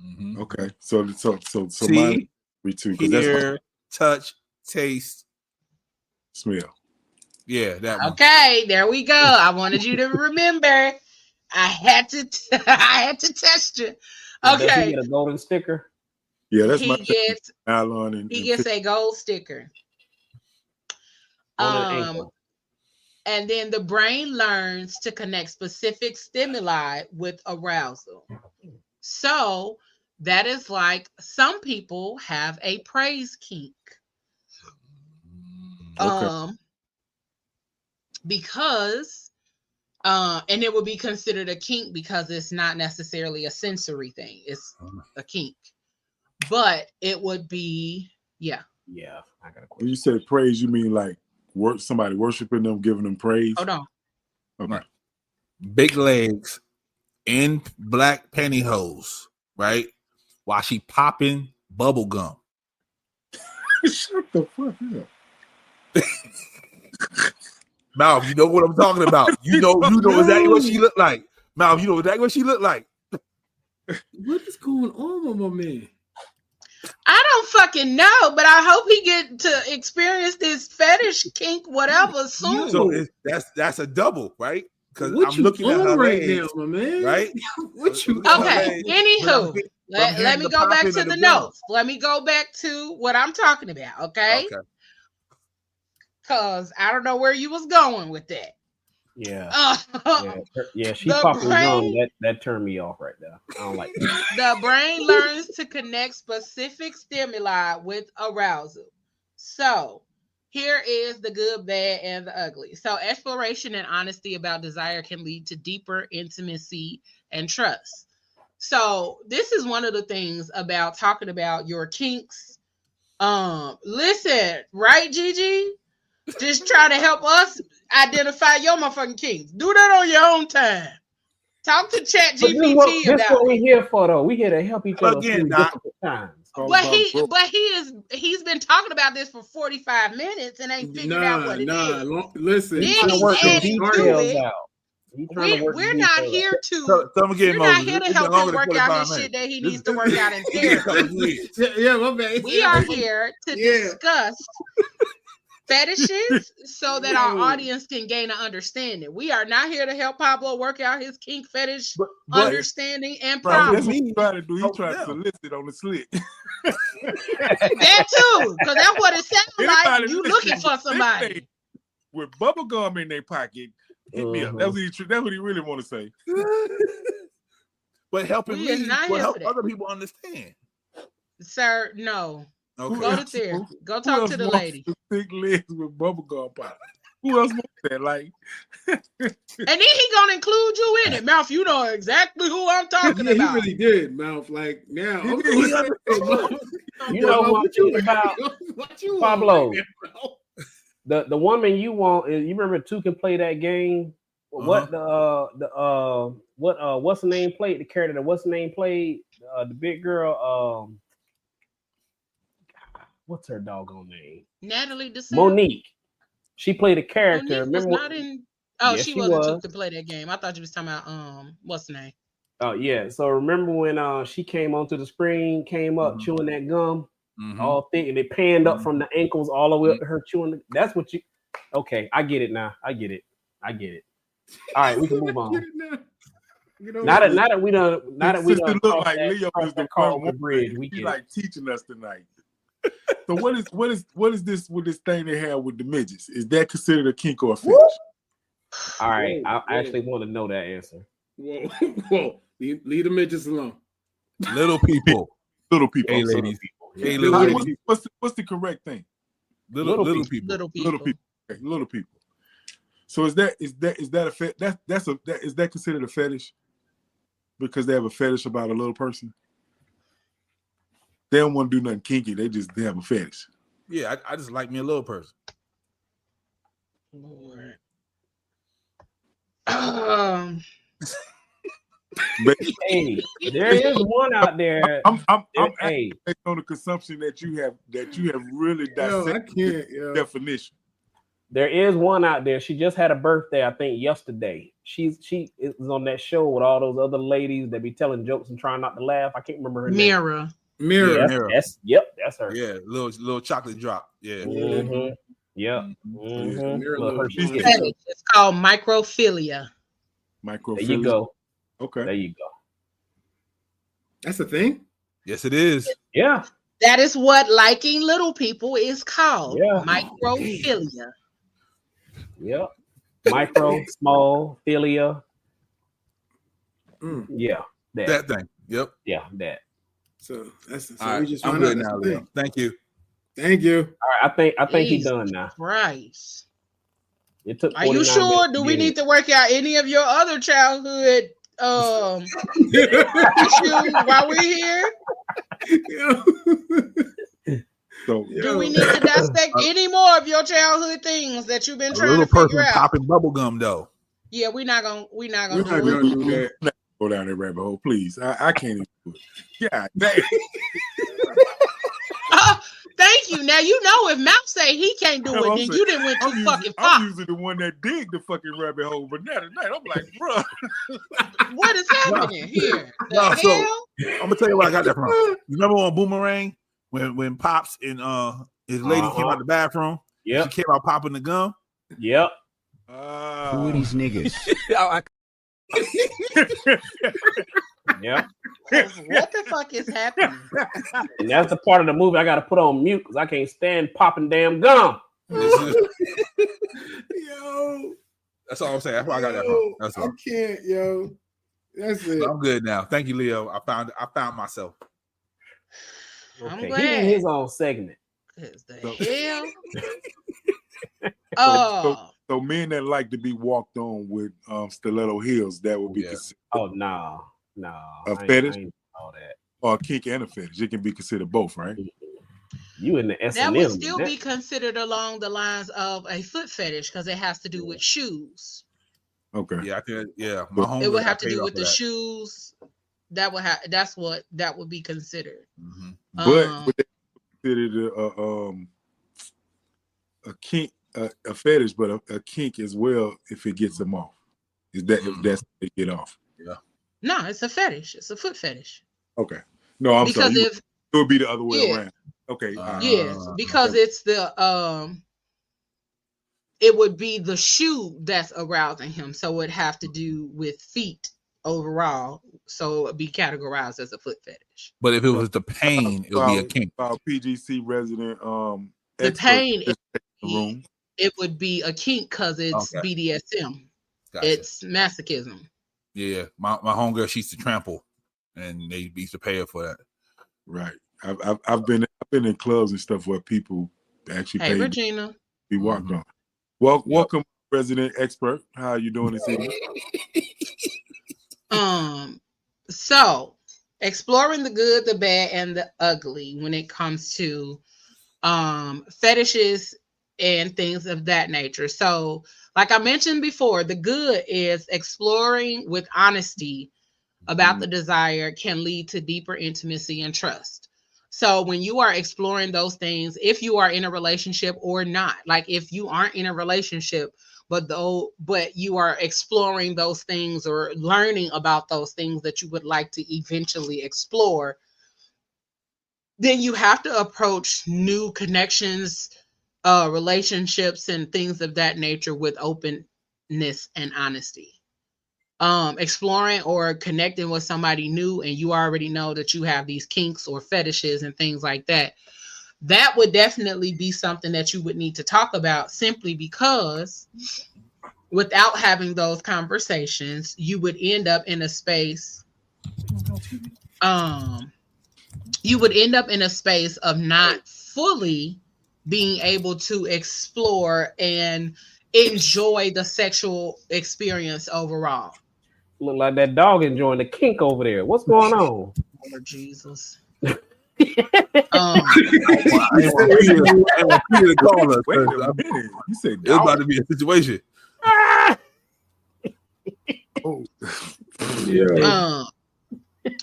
Mm-hmm. Okay. So See, mine be too because that's my hear, touch, taste. smell. Yeah, that one. Okay, there we go. I wanted you to remember. I had to test you. Does he Okay. get a golden sticker? Yeah, that's He my gets nylon and a gold sticker. On an ankle. And then the brain learns to connect specific stimuli with arousal. So that is like some people have a praise kink. Okay. Because and it would be considered a kink because it's not necessarily a sensory thing. It's a kink. But it would be, yeah. Yeah, I got a When question. you say praise, you mean like somebody worshiping them, giving them praise? Hold on. Okay. Big legs in black pantyhose, right? While she popping bubble gum. Shut the fuck up. Mouth, you know what I'm talking about. You know exactly what she looked like. Mouth, you know exactly what she looked like. What is going on with my man? I don't fucking know, but I hope he get to experience this fetish kink, whatever, soon. So that's a double, right? Because What I'm you looking at her on right legs, now, my man? right? What you Okay. But Anywho, I'm let hearing me the go back popping to of the the gum. notes. Let me go back to what I'm talking about, okay? Okay. Because I don't know where you was going with that. Yeah. Yeah, she The popping gum. brain- That turned me off right there. I don't like that. The brain learns to connect specific stimuli with arousal. So here is the good, bad, and the ugly. So exploration and honesty about desire can lead to deeper intimacy and trust. So this is one of the things about talking about your kinks. Listen, right, Gigi? Just try to help us identify your motherfucking kinks. Do that on your own time. Talk to Chat But this GPT what about we here for, though. We here to help each other Again, through Doc. difficult times. he's been talking about this for 45 minutes and ain't figured out what it is. Listen, Then He's trying to he's work the adding to details it. out. He's trying to work the We're not details here out. to Tell him again, we're not Moses. here to It's help been him longer work than out 45 his shit minutes. that he needs to work out in Give me a couple therapy. years. yeah, my bad. We are here to discuss fetishes so that our audience can gain an understanding. We are not here to help Pablo work out his kink fetish But understanding and Right, that's problems. what he's trying to do. He's Oh, trying yeah. to solicit on the slick. That too, because that's what it sounds like. Anybody You listening looking for with somebody. with bubble gum in their pocket, hit me up. That's what he really want to say. But helping We is me not will here help for that. other people understand. Sir, no. Okay. Go to therapy. Go talk to the lady. Thick legs with bubblegum pop. Who else wants that? Like, and then he gonna include you in it. Mouth, you know exactly who I'm talking Yeah, he about. really did. Mouth, like now. You know what I'm thinking about, What you Pablo? want right now, The woman you want is, you remember two can play that game? What what's the name played? The character that what's the name played? The big girl, what's her doggone name? Natalie DeSantis. Monique. She played a character. Monique was Remember not in. Oh, Yes, she she wasn't was. took to play that game. I thought you was talking about what's the name? Oh yeah. So remember when she came onto the screen, came up chewing that gum, all thick, and it panned up from the ankles all the way up to her chewing. That's what you. Okay, I get it now. I get it. All right, we can move on. You know, Now that we done look crossed like that, Leo crossed is the that call one over the bridge. We He's get like teaching us tonight. So what is this with this thing they have with the midgets? Is that considered a kink or a fetish? All right, Whoa, I actually want to know that answer. Whoa. Leave the midgets alone. Little people. Little people. Hey, I'm sorry. ladies. Hey, Little little people. ladies. What's the correct thing? Little people. Little people. Little people. Okay, little people. So is that is that considered a fetish? Because they have a fetish about a little person? They don't want to do nothing kinky. They have a fetish. Yeah, I just like me a little person. Lord. Hey, there is one out there. I'm Hey, based on the consumption that you have really Yo, I dissected can't. Yo. definition. there is one out there. She just had a birthday, I think, yesterday. She is on that show with all those other ladies that be telling jokes and trying not to laugh. I can't remember her name. Mirror. Mirror. Yeah, Mirror. That's her. Yeah, little chocolate drop. Yeah. Mm-hmm. Yep. Mm-hmm. Mirror Look, her little shit. Fetish. It's called microphilia. Microphilia. There you go. Okay. There you go. That's a thing? Yes, it is. Yeah. That is what liking little people is called. Yeah. Microphilia. Yep. Micro, small, philia. Mm. Yeah. That thing. Yep. Yeah, that. So that's so All we right. just I'm found good out now, that's a Leo. thing. Thank you. Thank you. All right, I think he's Jesus done now. Christ. It took. Are you 49 sure? minutes Do to we get need it. to work out any of your other childhood issues while we're here? So Do we need to dissect any more of your childhood things that you've been A trying little to figure person out? popping bubble gum though. Yeah, we're not gonna We're not do gonna it. do that. go down that rabbit hole, please. I can't even do it. God damn. Thank you. Now you know if Mouth say he can't do No, it, I'm then saying- you didn't went too I'm fucking I'm far. usually the one that dig the fucking rabbit hole, but now tonight I'm like, bro. What is happening here? The No, so- hell? I'm gonna tell you where I got that from. You remember on Boomerang when Pops and his lady came out the bathroom? Yep. She came out popping the gum. Yep. Who are these niggas? Yep. What the fuck is happening? And that's the part of the movie I got to put on mute because I can't stand popping damn gum. Yo, That's all I'm saying. That's where I got that from. That's I all. can't, yo. That's it. So I'm good now. Thank you, Leo. I found myself. I'm Okay. glad. He in his own segment. Cause the So- hell? So men that like to be walked on with stiletto heels, that would be Yeah. considered Oh no. A fetish? I ain't all that. or a kink and a fetish. It can be considered both, right? You in the S That and would M. still be considered along the lines of a foot fetish because it has to do with shoes. Okay. Yeah, I think. Yeah, my home. It would have to do with the shoes. That would have. That's what that would be considered. Mm-hmm. But would they consider a kink, a fetish, but a kink as well if it gets them off? Is that if that's they get off? No, it's a fetish. It's a foot fetish. Okay. No, I'm Because sorry. if It would be the other way Yeah. around. Okay. yes, because it's the it would be the shoe that's arousing him. So it would have to do with feet overall. So it would be categorized as a foot fetish. But if it was the pain, it would be a kink. Our PGC resident The expert pain is in the room. it would be a kink because it's Okay. BDSM. Gotcha. It's masochism. Yeah, my homegirl, she used to trample, and they used to pay her for that. Right. I've been in clubs and stuff where people actually Hey, pay Regina. to be walked on. Welcome, resident expert. How are you doing this evening? So exploring the good, the bad, and the ugly when it comes to fetishes and things of that nature. So, like I mentioned before, the good is exploring with honesty about the desire can lead to deeper intimacy and trust. So when you are exploring those things, if you are in a relationship or not, like if you aren't in a relationship, but you are exploring those things or learning about those things that you would like to eventually explore, then you have to approach new connections, relationships, and things of that nature with openness and honesty. Exploring or connecting with somebody new and you already know that you have these kinks or fetishes and things like that, that would definitely be something that you would need to talk about, simply because without having those conversations, you would end up in a space of not fully being able to explore and enjoy the sexual experience overall. Look like that dog enjoying the kink over there. What's going on? Lord Jesus. I ain't want Peter to call us. Wait a minute. You said It's about to be a situation. Oh.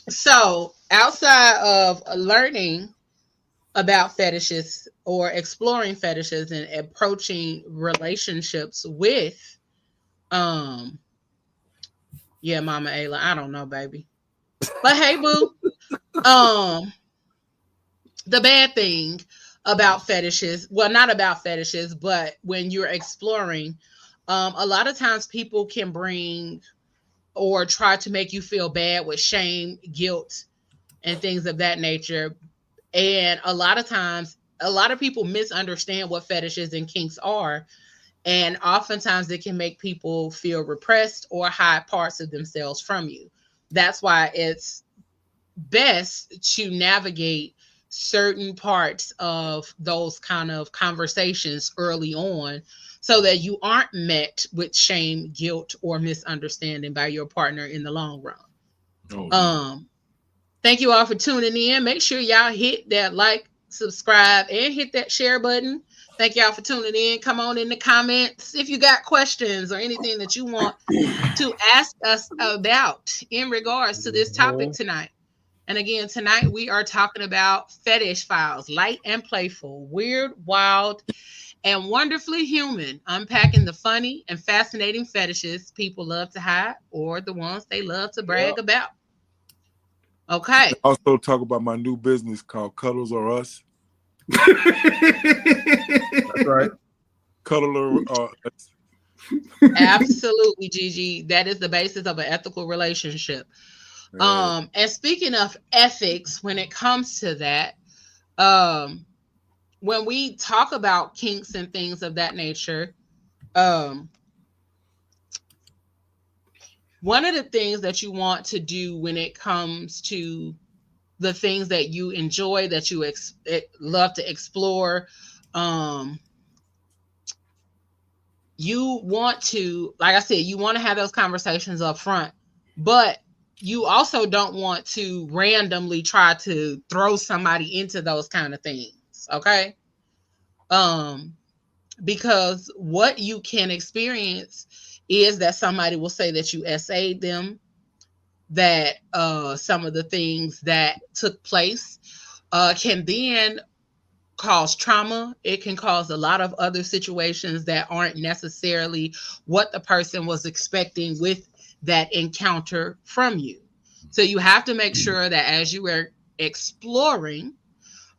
So outside of learning about fetishes or exploring fetishes and approaching relationships with Mama Ayla, I don't know, baby. But hey, boo. The bad thing about fetishes, well, not about fetishes, but when you're exploring, a lot of times people can bring or try to make you feel bad with shame, guilt, and things of that nature. And a lot of times, a lot of people misunderstand what fetishes and kinks are. And oftentimes it can make people feel repressed or hide parts of themselves from you. That's why it's best to navigate certain parts of those kind of conversations early on so that you aren't met with shame, guilt, or misunderstanding by your partner in the long run. Thank you all for tuning in. Make sure y'all hit that like, subscribe, and hit that share button. Thank y'all for tuning in. Come on in the comments if you got questions or anything that you want to ask us about in regards to this topic tonight. And again, tonight we are talking about fetish files, light and playful, weird, wild, and wonderfully human, unpacking the funny and fascinating fetishes people love to hide or the ones they love to brag about. Okay. Also talk about my new business called Cuddles or Us. That's right. Cuddle or Us. Absolutely, Gigi. That is the basis of an ethical relationship. And speaking of ethics, when it comes to that, when we talk about kinks and things of that nature, one of the things that you want to do when it comes to the things that you enjoy, that you love to explore, you want to, like I said, you want to have those conversations up front, but you also don't want to randomly try to throw somebody into those kind of things, okay? Because what you can experience is that somebody will say that you SA'd them, that some of the things that took place can then cause trauma. It can cause a lot of other situations that aren't necessarily what the person was expecting with that encounter from you. So you have to make sure that as you are exploring,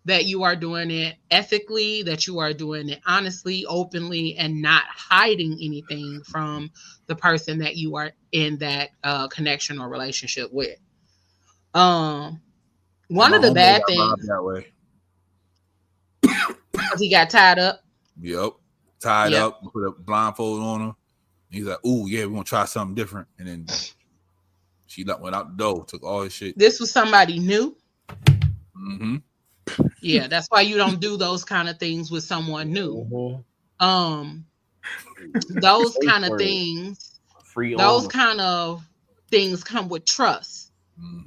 that you are doing it ethically, that you are doing it honestly, openly, and not hiding anything from the person that you are in that connection or relationship with. One of the bad things that way. because he got tied up. Yep. Tied up, put a blindfold on him. He's like, "Ooh, yeah, we're gonna try something different." And then she went out the door, took all his shit. This was somebody new. Mm-hmm. Yeah, that's why you don't do those kind of things with someone new. Those kind of things, those kind of things come with trust.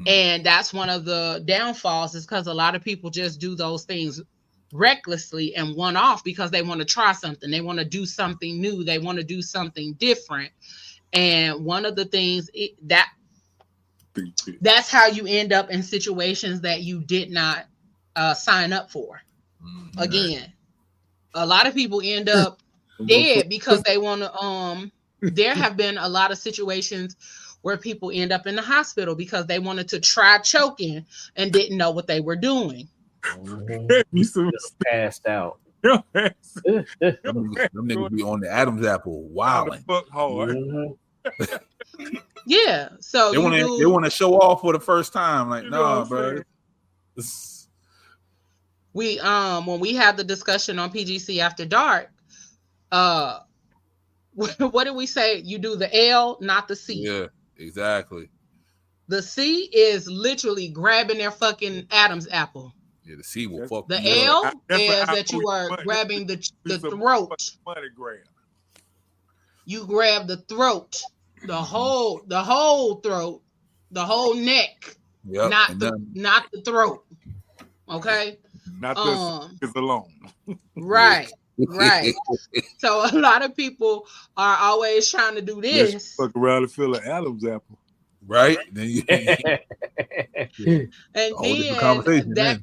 And that's one of the downfalls, is because a lot of people just do those things recklessly and one off because they want to try something. They want to do something new. They want to do something different. And one of the things that's how you end up in situations that you did not sign up for. Again, a lot of people end up dead because they want to. There have been a lot of situations where people end up in the hospital because they wanted to try choking and didn't know what they were doing. Just passed out. Them niggas be on the Adam's apple, wilding. Yeah, so they want to show off for the first time. Like, nah, bro. We when we had the discussion on PGC After Dark, what did we say? You do the L, not the C. Yeah, exactly. The C is literally grabbing their fucking Adam's apple. Yeah, the C will fuck. The L is that you are grabbing the throat. Money grab. You grab the throat, the whole throat, the whole neck, not the throat. Okay. Not the is alone. Right. Right. So a lot of people are always trying to do this. Fuck around and feel an Adam's apple. Right. Then and then that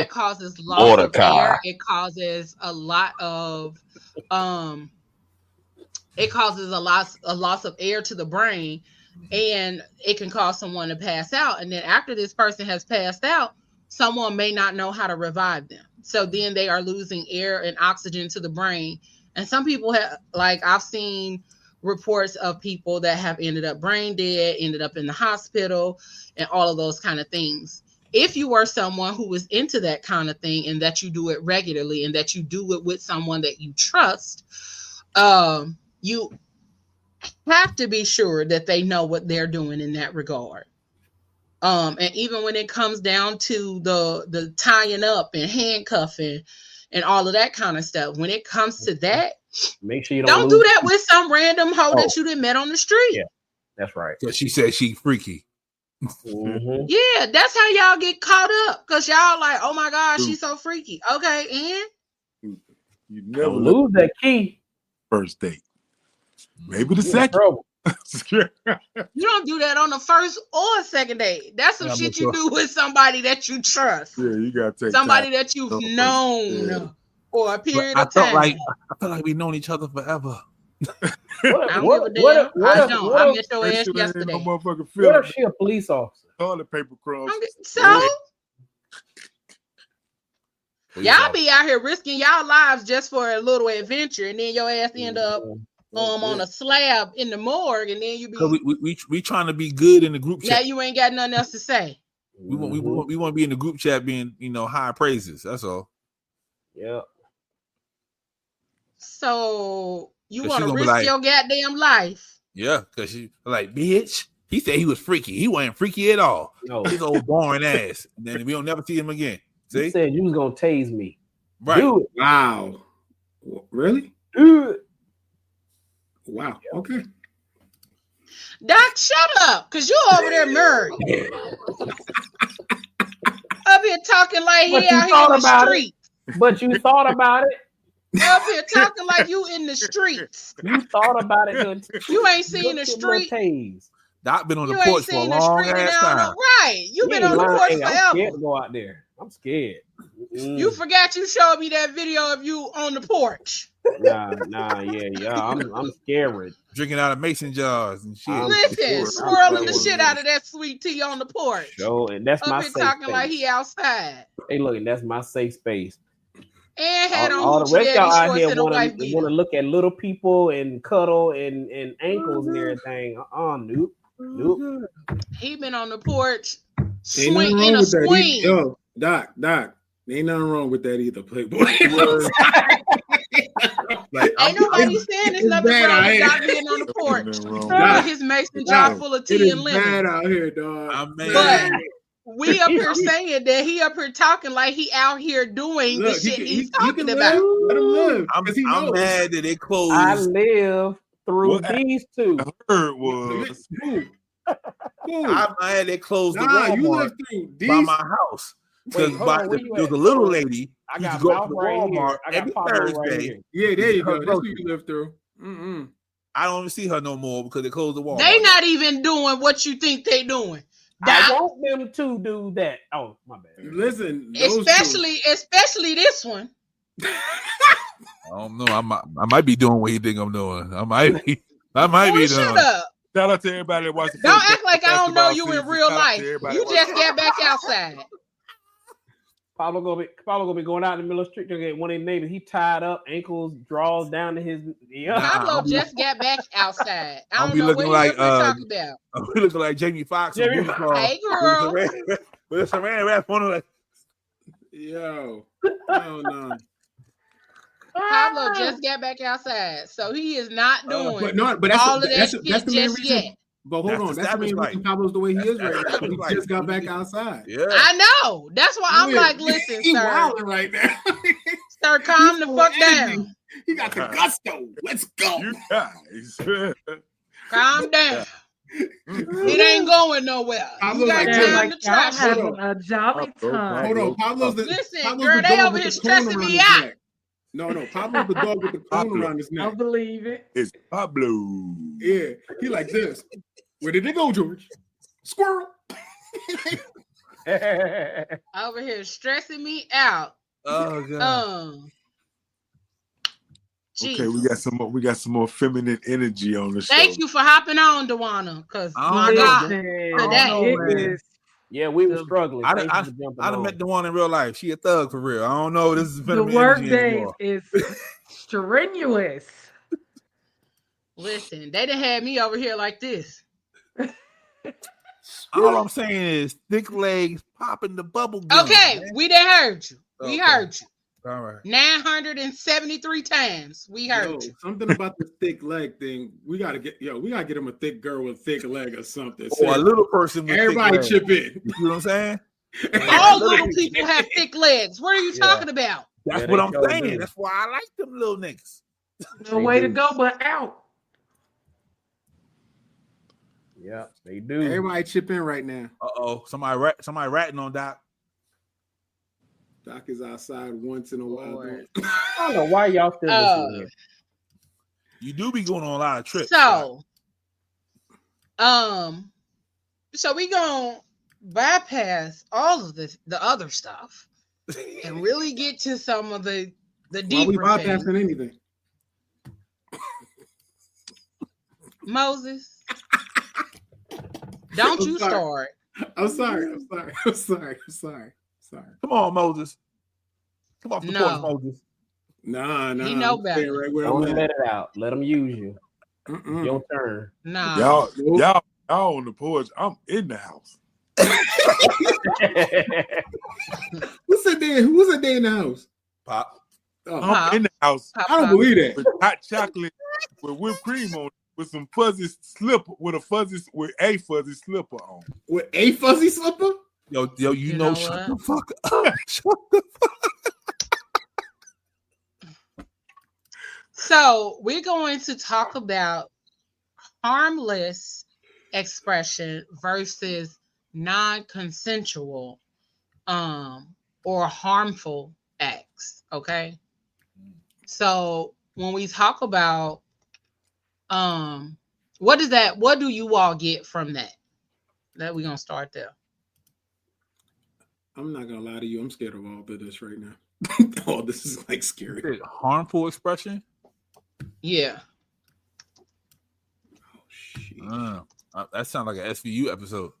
causes loss of air. It causes a lot of a loss of air to the brain, and it can cause someone to pass out. And then after this person has passed out, someone may not know how to revive them. So then they are losing air and oxygen to the brain. And some people have, like, I've seen reports of people that have ended up brain dead, ended up in the hospital, and all of those kind of things. If you are someone who is into that kind of thing, and that you do it regularly, and that you do it with someone that you trust, you have to be sure that they know what they're doing in that regard. And even when it comes down to the tying up and handcuffing and all of that kind of stuff, when it comes to that, make sure you don't do that with some random hoe that you done met on the street. Yeah, that's right. Because she said she freaky. Yeah, that's how y'all get caught up, because y'all like, oh my God, she's so freaky. Okay, and you never lose that key. First date, maybe the second. You don't do that on the first or second date. That's some shit you do with somebody that you trust. Yeah, you gotta take somebody that you've known for a period of time. I felt like we've known each other forever. I don't give a damn. I met your ass yesterday. What if she a police officer? Toilet paper crumbs. So y'all be out here risking y'all lives just for a little adventure, and then your ass end up on a slab in the morgue, and then you be we trying to be good in the group chat. Now you ain't got nothing else to say. We want to be in the group chat being, high praises. That's all. Yeah. So you want to risk your goddamn life? Yeah, because she like, bitch. He said he was freaky. He wasn't freaky at all. No, his old boring ass. And then we don't never see him again. See? He said you was gonna tase me. Right. Dude. Wow. Really? Dude. Wow. Okay. Doc, shut up, cause you over there married. Up here talking like he out here in the street. But you thought about it. Up here talking like you in the streets. You thought about it. You ain't seen the street. Doc been on the porch for a long ass time. Right. You been on the porch forever. I'm scared to go out there. I'm scared. You forgot you showed me that video of you on the porch. Nah, I'm scared. Drinking out of mason jars and shit. Listen, swirling the shit out of that sweet tea on the porch. And that's my safe talking space. like he outside. Hey, look, that's my safe space. And had all the rest of y'all out here want to look at little people and cuddle and ankles and everything. Nope. He been on the porch swing in a swing. Yo, Doc, ain't nothing wrong with that either, Playboy. Like, ain't nobody saying there's nothing wrong with Doc being on the porch with his mason jar full of tea and lemon. Bad out here, dog. we up here saying that he up here talking like he out here doing the shit he's talking can about. Live. Let him live. I'm mad that they closed. I live through What these two. I heard was I'm mad they closed the Nah, you Walmart live through these. by my house. Because Wait, hold on, where you there was at? a little So, lady I who got used to go Mouth to the right Walmart here. I got every Pablo right Thursday. here. Yeah, there you Her go. That's who groceries. you live through. Mm-mm. I don't even see her no more because they closed the Walmart. They not even doing what you think they doing. I want them to do that. Oh, my bad. Listen, those especially this one. I don't know. I might be doing what he think I'm doing. I might be doing. Shut up. shout out to everybody that watched the Don't first act like I don't know basketball you in season. real Shout out to life. everybody You that just watched got back outside. Pablo gonna be going out in the middle of the street to get one of his neighbors. He tied up, ankles, draws down to his. Yeah. Pablo just got back outside. I I'll don't be know looking what like you're talking about. I'm looking like Jamie Foxx. Jamie- Hey, girl. With a saran wrap on like. Yo, no. Pablo just got back outside, so he is not doing But that's all of that that's shit the main just reason. yet. But hold on, that's the main reason Pablo's the way he is right now. He just got back outside. Yeah. I know. That's why I'm like, listen, he sir. wilding right now. Sir, calm the fuck down. He got the gusto. Let's go. You guys. Calm down. It ain't going nowhere. You got time to try shit. A jolly time. Hold on, Pablo's the Listen, Pablo's girl, the they dog over with here the cone stressing around me his out. neck. No, Pablo's the dog with the cone around his I neck. believe it. It's Pablo. Yeah, he like this. Where did it go, George? Squirrel. Over here stressing me out. Oh god. Okay, we got some more feminine energy on the show. Thank you for hopping on, Dewana. Because my God, today. Yeah, we were struggling. I done met the one in real life. She a thug for real. I don't know. This is The work days is strenuous. Listen, they done had me over here like this. All I'm saying is thick legs popping the bubble gum. Okay, man. We done heard you. We heard you. All right. 973 times. We heard you. Something about the thick leg thing. We gotta get him a thick girl with thick leg or something. Or a little person with everybody thick chip in. You know what I'm saying? All little people have thick legs. What are you talking about? That's what I'm saying. That's why I like them little niggas. No way to go but out. Yeah, they do. Everybody chip in right now. Uh-oh. Somebody ratting on Doc. Doc is outside once in a while. I don't know why y'all still listening here. You do be going on a lot of trips. So, so we gonna bypass all of the other stuff and really get to some of the deeper Why we bypassing things. Anything? Moses, don't you start. I'm sorry. Come on, Moses. Come off the porch, Moses. Nah. He know better. Right where Don't I'm let at. it out. Let them use you. Your turn. Nah. Y'all on the porch. I'm in the house. Who's that there? Who's that there in the house? Pop. I'm in the house. I don't believe that. With hot chocolate with whipped cream on it, with some fuzzy slipper, with a fuzzy slipper on. With a fuzzy slipper? Yo, you know shut the fuck up. So we're going to talk about harmless expression versus non-consensual or harmful acts. Okay. So when we talk about what do you all get from that? That we're gonna start there. I'm not gonna lie to you. I'm scared of all of this right now. Oh, this is like scary. Harmful expression? Yeah. Oh, that sounds like an SVU episode.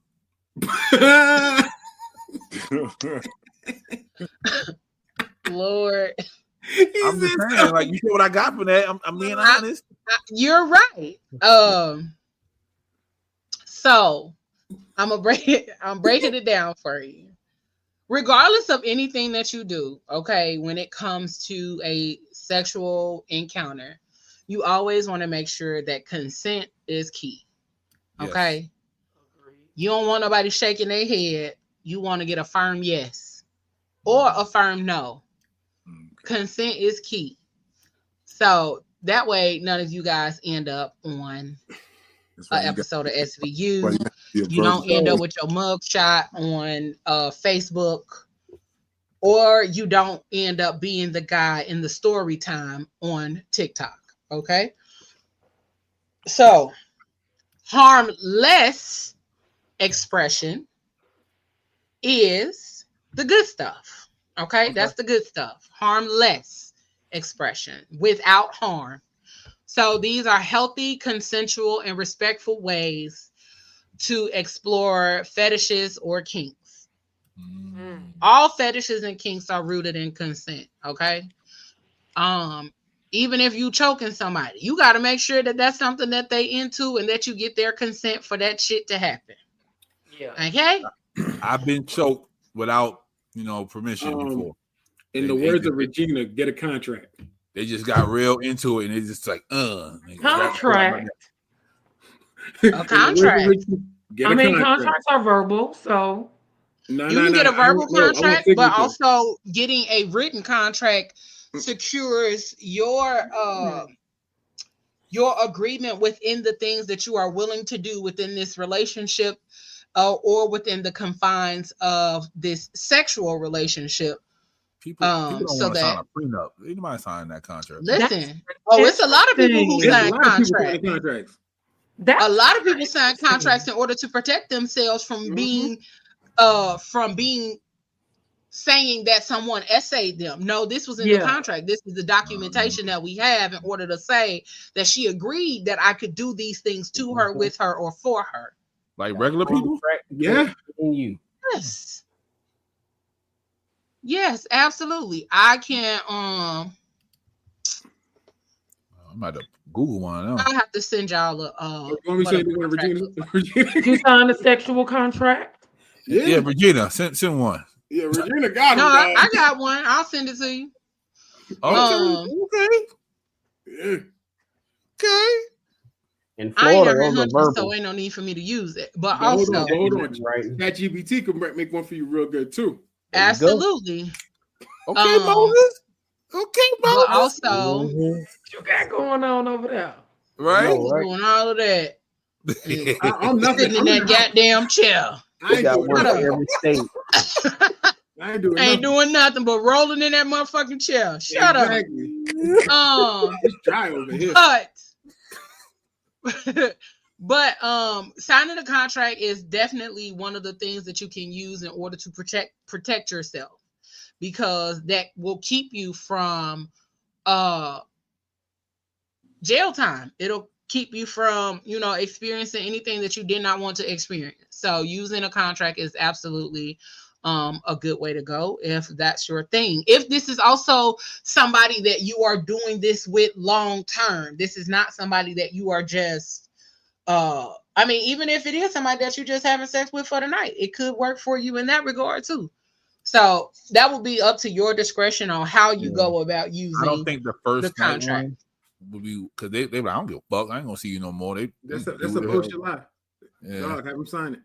Lord. I'm just saying, like, you see what I got from that. I'm being honest. You're right. So I'm breaking it down for you. Regardless of anything that you do, okay, when it comes to a sexual encounter, you always want to make sure that consent is key. Okay. Yes. You don't want nobody shaking their head you want to get a firm yes or a firm no. Consent is key. So that way, none of you guys end up on an episode of SVU. You don't end up with your mugshot on Facebook, or you don't end up being the guy in the story time on TikTok. Okay. So, harmless expression is the good stuff. Okay. That's the good stuff. Harmless expression without harm. So these are healthy, consensual, and respectful ways to explore fetishes or kinks. All fetishes and kinks are rooted in consent. Okay. Even if you choking somebody, you got to make sure that that's something that they into and that you get their consent for that shit to happen. Yeah. Okay. I've been choked without, permission before. In the words of Regina, get a contract. They just got real into it, and it's just like, contract. A contract. Contracts are verbal, so you can get a verbal contract, but also getting a written contract secures your agreement within the things that you are willing to do within this relationship, or within the confines of this sexual relationship. People don't want to sign a prenup. Anybody sign that contract? Listen, it's a lot of people who sign contracts. A lot of people sign contracts in order to protect themselves from being saying that someone essayed them. No, this was in the contract. This is the documentation that we have in order to say that she agreed that I could do these things to her, with her, or for her. Like regular people? Yeah. Yes. Yes, absolutely. I can I'm about to Google one. I'll have to send y'all a you signed a sexual contract? Yeah, Regina, send one. Yeah, Regina got no, it. I got one. I'll send it to you. Okay. Yeah. Okay. In Florida, those are verbal. So ain't no need for me to use it. But hold also, on. ChatGPT can make one for you real good too. Absolutely. Okay, Moses. Okay, Moses. But also, you got going on over there, right? Doing all of that. I'm sitting in that goddamn chair. I got one for every state. I ain't doing nothing but rolling in that motherfucking chair. Shut up. It's dry over here. But signing a contract is definitely one of the things that you can use in order to protect yourself, because that will keep you from jail time. It'll keep you from, experiencing anything that you did not want to experience. So using a contract is absolutely a good way to go if that's your thing. If this is also somebody that you are doing this with long term, this is not somebody that you are just even if it is somebody that you just having sex with for the night, it could work for you in that regard too. So that will be up to your discretion on how you go about using. I don't think the first contract would be, because they like, I don't give a fuck. I ain't gonna see you no more. That's a bullshit lie. Yeah. Dog, have them sign it.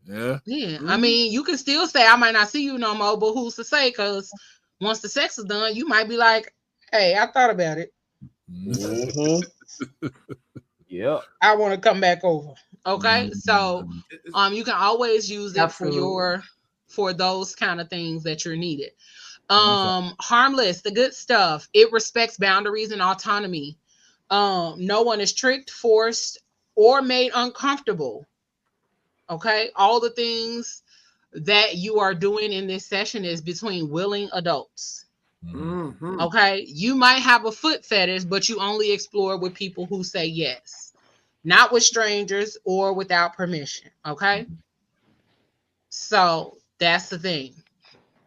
Yeah. I mean, you can still say I might not see you no more, but who's to say? Because once the sex is done, you might be like, "Hey, I thought about it. Yeah, I want to come back over." Okay, so you can always use it for those kind of things that you're needed. Harmless, the good stuff. It respects boundaries and autonomy. No one is tricked, forced, or made uncomfortable. Okay, all the things that you are doing in this session is between willing adults. Okay, you might have a foot fetish, but you only explore with people who say yes, not with strangers or without permission. Okay, so that's the thing.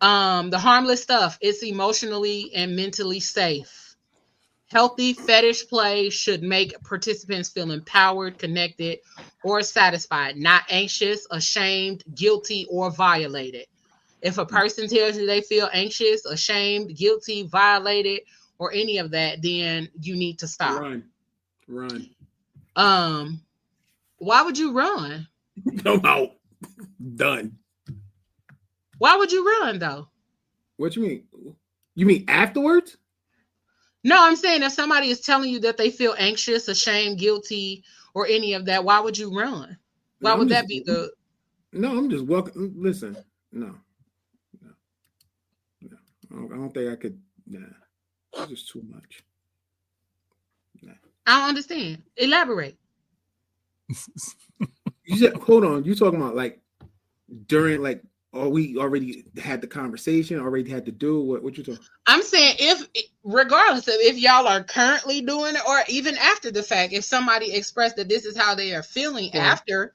The harmless stuff, it's emotionally and mentally safe. Healthy fetish play should make participants feel empowered, connected, or satisfied, not anxious, ashamed, guilty, or violated. If a person tells you they feel anxious, ashamed, guilty, violated, or any of that, then you need to stop. Run. Why would you run? Come out. Done. Why would you run though? What you mean? You mean afterwards? No, I'm saying if somebody is telling you that they feel anxious, ashamed, guilty, or any of that, why would you run? Why would that be the? No, I'm just walking. Listen, no. I don't think I could. Nah, it's just too much. Nah. I don't understand. Elaborate. You said, hold on. You talking about like during like? Or we already had the conversation, already had to do what you talking? I'm saying if regardless of if y'all are currently doing it or even after the fact, if somebody expressed that this is how they are feeling after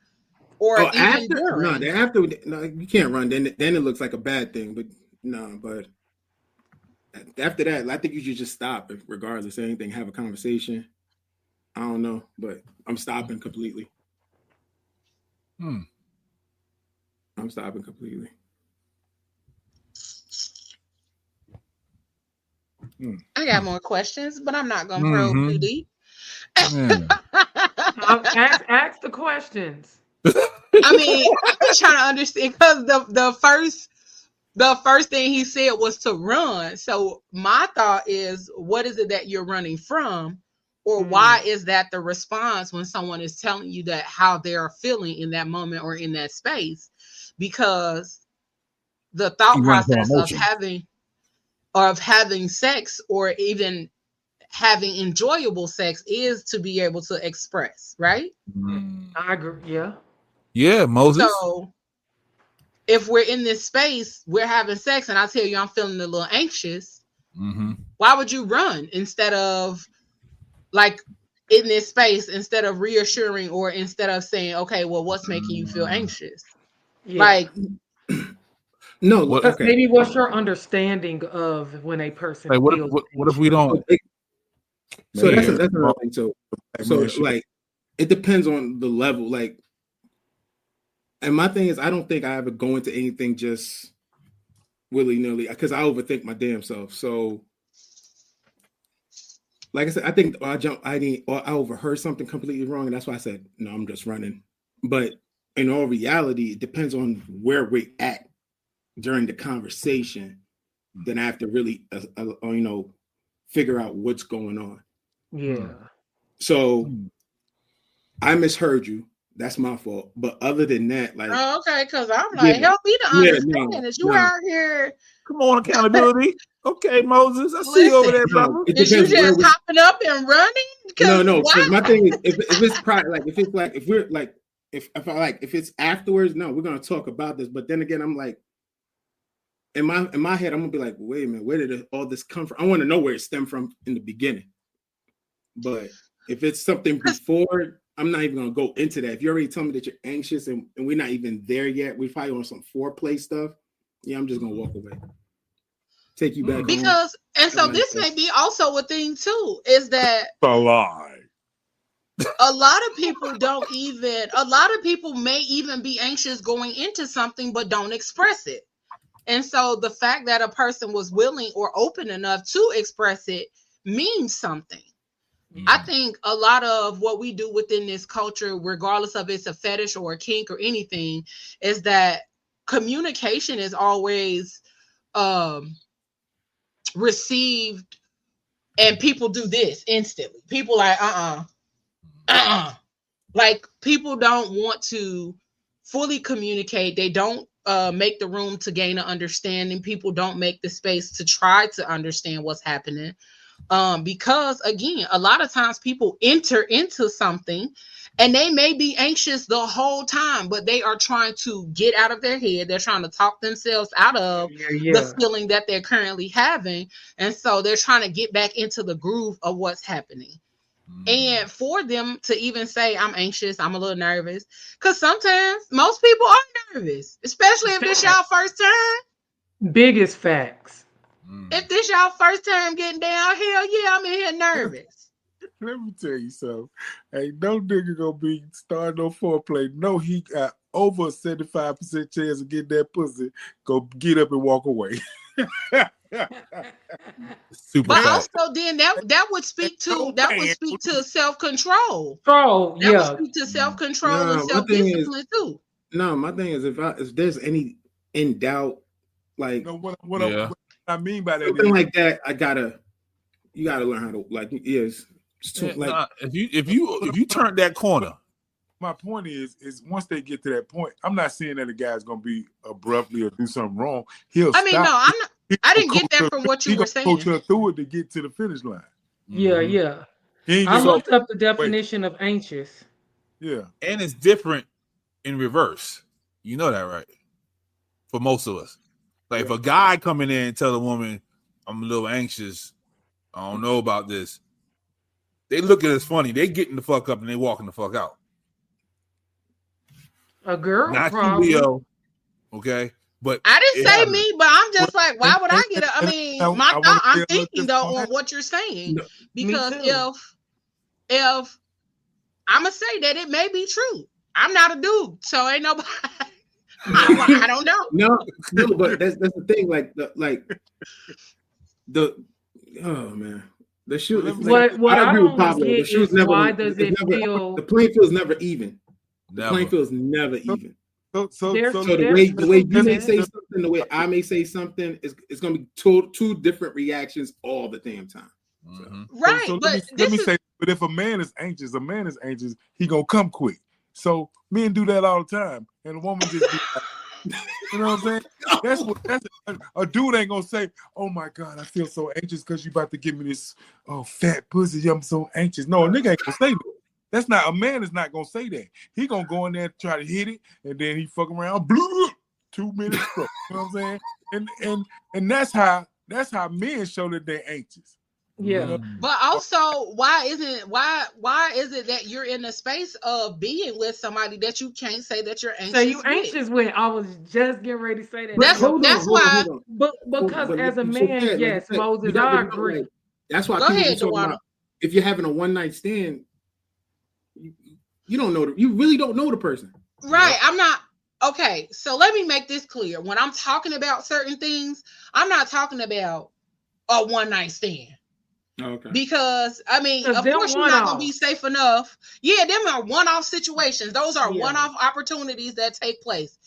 or even after during. no, after no, you can't run. Then it looks like a bad thing. But no, but after that, I think you should just stop. Regardless of anything, have a conversation. I don't know, but I'm stopping completely. I'm stopping completely. I got more questions, but I'm not gonna probe too deep. Ask the questions. I mean, I'm just trying to understand because the first thing he said was to run. So my thought is, what is it that you're running from? Or why is that the response when someone is telling you that how they're feeling in that moment or in that space? Because the thought process of having sex or even having enjoyable sex is to be able to express, right? I agree. Yeah. Yeah, Moses. So if we're in this space, we're having sex, and I tell you I'm feeling a little anxious, why would you run instead of like in this space, instead of reassuring or instead of saying, okay, well, what's making you feel anxious? Yeah. Like, no, okay. Maybe what's your understanding of when a person like, feels what if we don't? So that's another thing. So like it depends on the level. Like, and my thing is, I don't think I ever go into anything just willy-nilly because I overthink my damn self. So like I said, I think I overheard something completely wrong, and that's why I said no. I'm just running. But in all reality, it depends on where we're at during the conversation. Then I have to really, figure out what's going on. Yeah. So I misheard you. That's my fault. But other than that, like, oh, okay, because I'm like, help me to understand that you out here. Come on, accountability. Okay, Moses, I see you over there, brother. Is you just hopping up and running? No. Because my thing is, if it's private, like if it's like if we're like if it's afterwards, no, we're gonna talk about this. But then again, I'm like, in my head, I'm gonna be like, wait a minute, where did all this come from? I want to know where it stemmed from in the beginning. But if it's something before, I'm not even gonna go into that. If you already tell me that you're anxious and we're not even there yet, we're probably on some foreplay stuff. Yeah, I'm just gonna walk away. Take you back because home. And so this may be also a thing too, is that a lie. A lot of people may even be anxious going into something but don't express it. And so the fact that a person was willing or open enough to express it means something. I think a lot of what we do within this culture, regardless of it's a fetish or a kink or anything, is that communication is always received, and people do this instantly. People like, like people don't want to fully communicate. They don't make the room to gain an understanding. People don't make the space to try to understand what's happening. Because again, a lot of times people enter into something and they may be anxious the whole time, but they are trying to get out of their head. They're trying to talk themselves out of the feeling that they're currently having. And so they're trying to get back into the groove of what's happening. And for them to even say, I'm anxious, I'm a little nervous, because sometimes most people are nervous, especially if this y'all first time. Biggest facts. If this y'all first time getting down, hell yeah, I'm in here nervous. Let me tell you something. Hey, no nigga gonna be starting no foreplay. No, he got over a 75% chance of getting that pussy. Go get up and walk away. Super but fast. Also then that would speak to self-control. That would speak to self-control and self-discipline too. No, my thing is if there's any in doubt like what I mean by that something is like that. You gotta learn how to like. Yes, if you turn that corner. My point is once they get to that point, I'm not saying that a guy's gonna be abruptly or do something wrong. He'll stop. No, I'm not. I didn't get that from what you were saying. Coach her through it to get to the finish line. Yeah. I looked up the definition of anxious. Yeah. And it's different in reverse. You know that, right? For most of us. Like if a guy come in there and tell a woman, I'm a little anxious, I don't know about this, they look at us funny. They getting the fuck up and they walking the fuck out. A girl, not probably. you, Leo. Okay, but I didn't say me, but I'm just like, why would I get up? I mean, I'm thinking though on what you're saying, because if I'm gonna say that it may be true. I'm not a dude, so ain't nobody. I don't know. No, but that's the thing. Oh man. The shoe. What I don't get is why does it feel the playing field is never even. The playing field is never even. So the way you may say something, the way I may say something, it's going to be two different reactions all the damn time. Right, so let me say, but if a man is anxious, he gonna come quick. So men do that all the time, and a woman just be like, you know what I'm saying? That's a dude ain't gonna say, "Oh my God, I feel so anxious because you about to give me this fat pussy. I'm so anxious." No, a nigga ain't gonna say that. That's not a man is not gonna say that. He gonna go in there and try to hit it, and then he fuck around, 2 minutes stroke. You know what I'm saying? And that's how men show that they're anxious. Yeah. But also, why is it that you're in the space of being with somebody that you can't say that you're anxious? So you anxious with? I was just getting ready to say that. That's why. But because as a man, yes, Moses, I agree. That's why people talking about if you're having a one night stand, you don't know you really don't know the person. Right. I'm not. Okay. So let me make this clear. When I'm talking about certain things, I'm not talking about a one night stand. Okay. Because I mean, of course you're not gonna be safe enough. Yeah, them are one-off situations. Those are one-off opportunities that take place.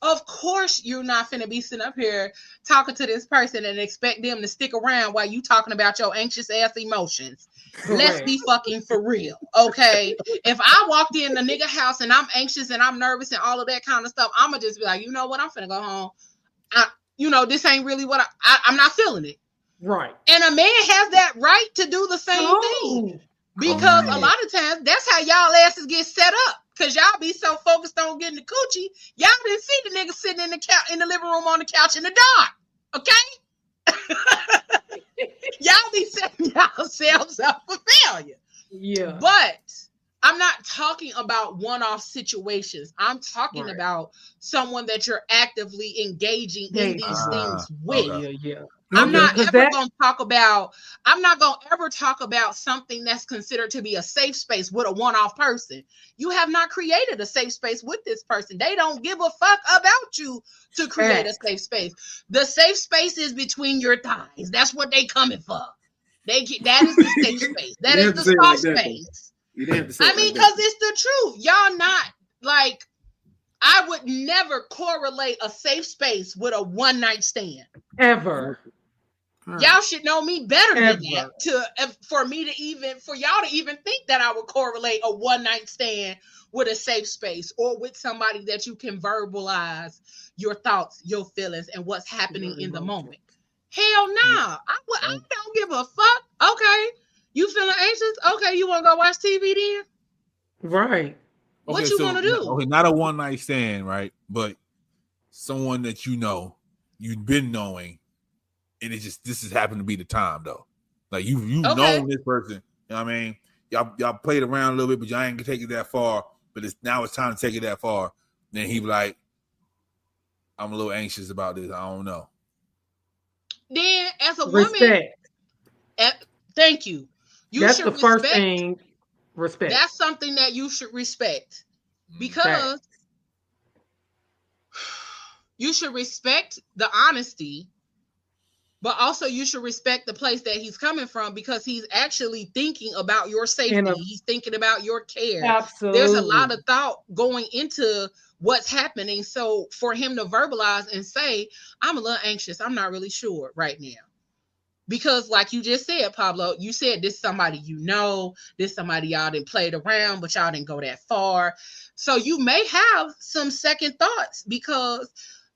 Of course, you're not finna be sitting up here talking to this person and expect them to stick around while you talking about your anxious ass emotions. Correct. Let's be fucking for real, okay? If I walked in the nigga house and I'm anxious and I'm nervous and all of that kind of stuff, I'ma just be like, you know what? I'm finna go home. This ain't really what I'm not feeling it. Right. And a man has that right to do the same thing. Because a lot of times that's how y'all asses get set up. Because y'all be so focused on getting the coochie, y'all didn't see the nigga sitting in the living room on the couch in the dark. Okay? Y'all be setting yourselves up for failure. Yeah. But I'm not talking about one-off situations. I'm talking about someone that you're actively engaging in these things with. Yeah. I'm not gonna ever talk about something that's considered to be a safe space with a one-off person. You have not created a safe space with this person. They don't give a fuck about you to create a safe space. The safe space is between your thighs. That's what they coming for. That is the safe space. That is the soft space. I mean, because it's the truth. Y'all not like, I would never correlate a safe space with a one-night stand. Ever. Y'all should know me better than that for y'all to even think that I would correlate a one-night stand with a safe space or with somebody that you can verbalize your thoughts, your feelings, and what's happening in the moment. Hell no. I don't give a fuck. Okay. You feeling anxious? Okay, you want to go watch TV then? Right. What you want to do? Okay, not a one night stand, right? But someone that you've been knowing, and this has happened to be the time though. Like you've known this person. You know what I mean? Y'all played around a little bit, but y'all ain't gonna take it that far. But now it's time to take it that far. Then he be like, I'm a little anxious about this. I don't know. Then as a woman, thank you. That's the first thing. Respect. That's something that you should respect, because you should respect the honesty But also you should respect the place that he's coming from, because he's actually thinking about your safety. He's thinking about your care. Absolutely. There's a lot of thought going into what's happening. So for him to verbalize and say, I'm a little anxious, I'm not really sure right now. Because like you just said, Pablo, you said this is somebody you know, this somebody y'all didn't played around, but y'all didn't go that far. So you may have some second thoughts, because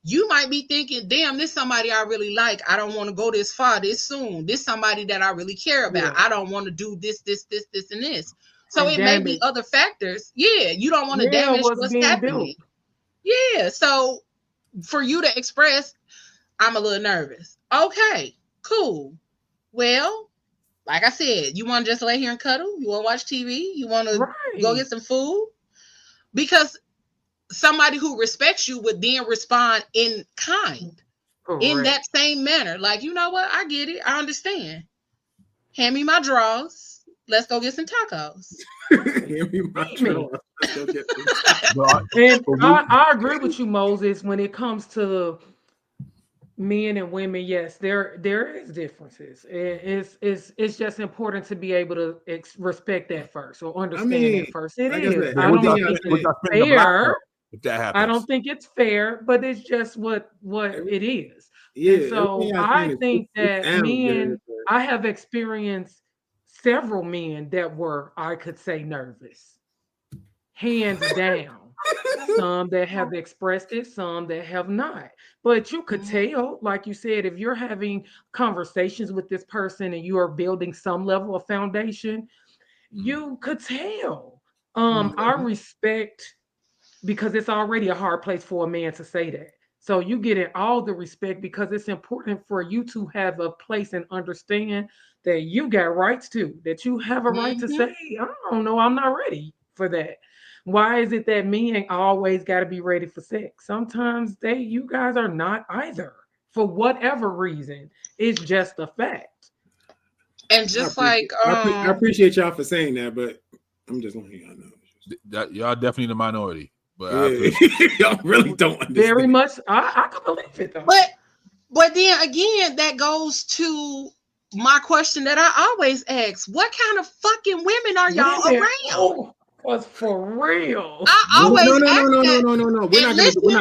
you might be thinking, damn, this somebody I really like. I don't want to go this far this soon. This somebody that I really care about. I don't want to do this, and this. So it may be other factors. Yeah, you don't want to damage what's happening. Yeah, so for you to express, I'm a little nervous. Okay, cool. Well, like I said, you want to just lay here and cuddle? You want to watch TV? You want to go get some food? Because somebody who respects you would then respond in kind, in that same manner. Like, you know what? I get it. I understand. Hand me my drawers. Let's go get some tacos. Hand me my drawers. Let's go get some And I agree with you, Moses, when it comes to men and women. Yes, there is differences. It's just important to be able to respect that first, or understand that first. It is. I don't think it's fair. If that happens. I don't think it's fair, but it's just what it is. Yeah. And so I think that men, I have experienced several men that were, I could say, nervous, hands down. Some that have expressed it, some that have not. But you could tell, like you said, if you're having conversations with this person and you are building some level of foundation, you could tell. I respect, because it's already a hard place for a man to say that. So you get in all the respect, because it's important for you to have a place and understand that you got rights too, that you have a right to say, I don't know, I'm not ready for that. Why is it that men always got to be ready for sex? Sometimes you guys are not either, for whatever reason. It's just a fact. And just I appreciate y'all for saying that, but I'm just letting y'all know. Y'all definitely the minority. But y'all really don't understand. Very much. I can believe it though. But then again, that goes to my question that I always ask: what kind of fucking women are y'all around? Because for real, I always no. We're not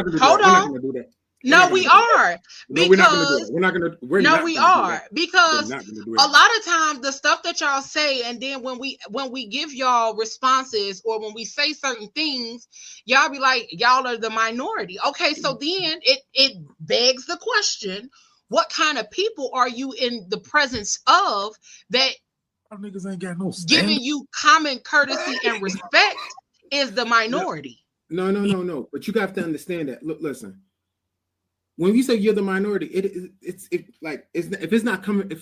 gonna do that. No, we are. No, we're not gonna do that. We're not gonna. No, we are, because a lot of times the stuff that y'all say, and then when we give y'all responses, or when we say certain things, y'all be like, y'all are the minority. Okay, so then it begs the question: what kind of people are you in the presence of that niggas ain't got no giving you common courtesy and respect is the minority? No. But you have to understand that. Look, listen. When you say you're the minority, if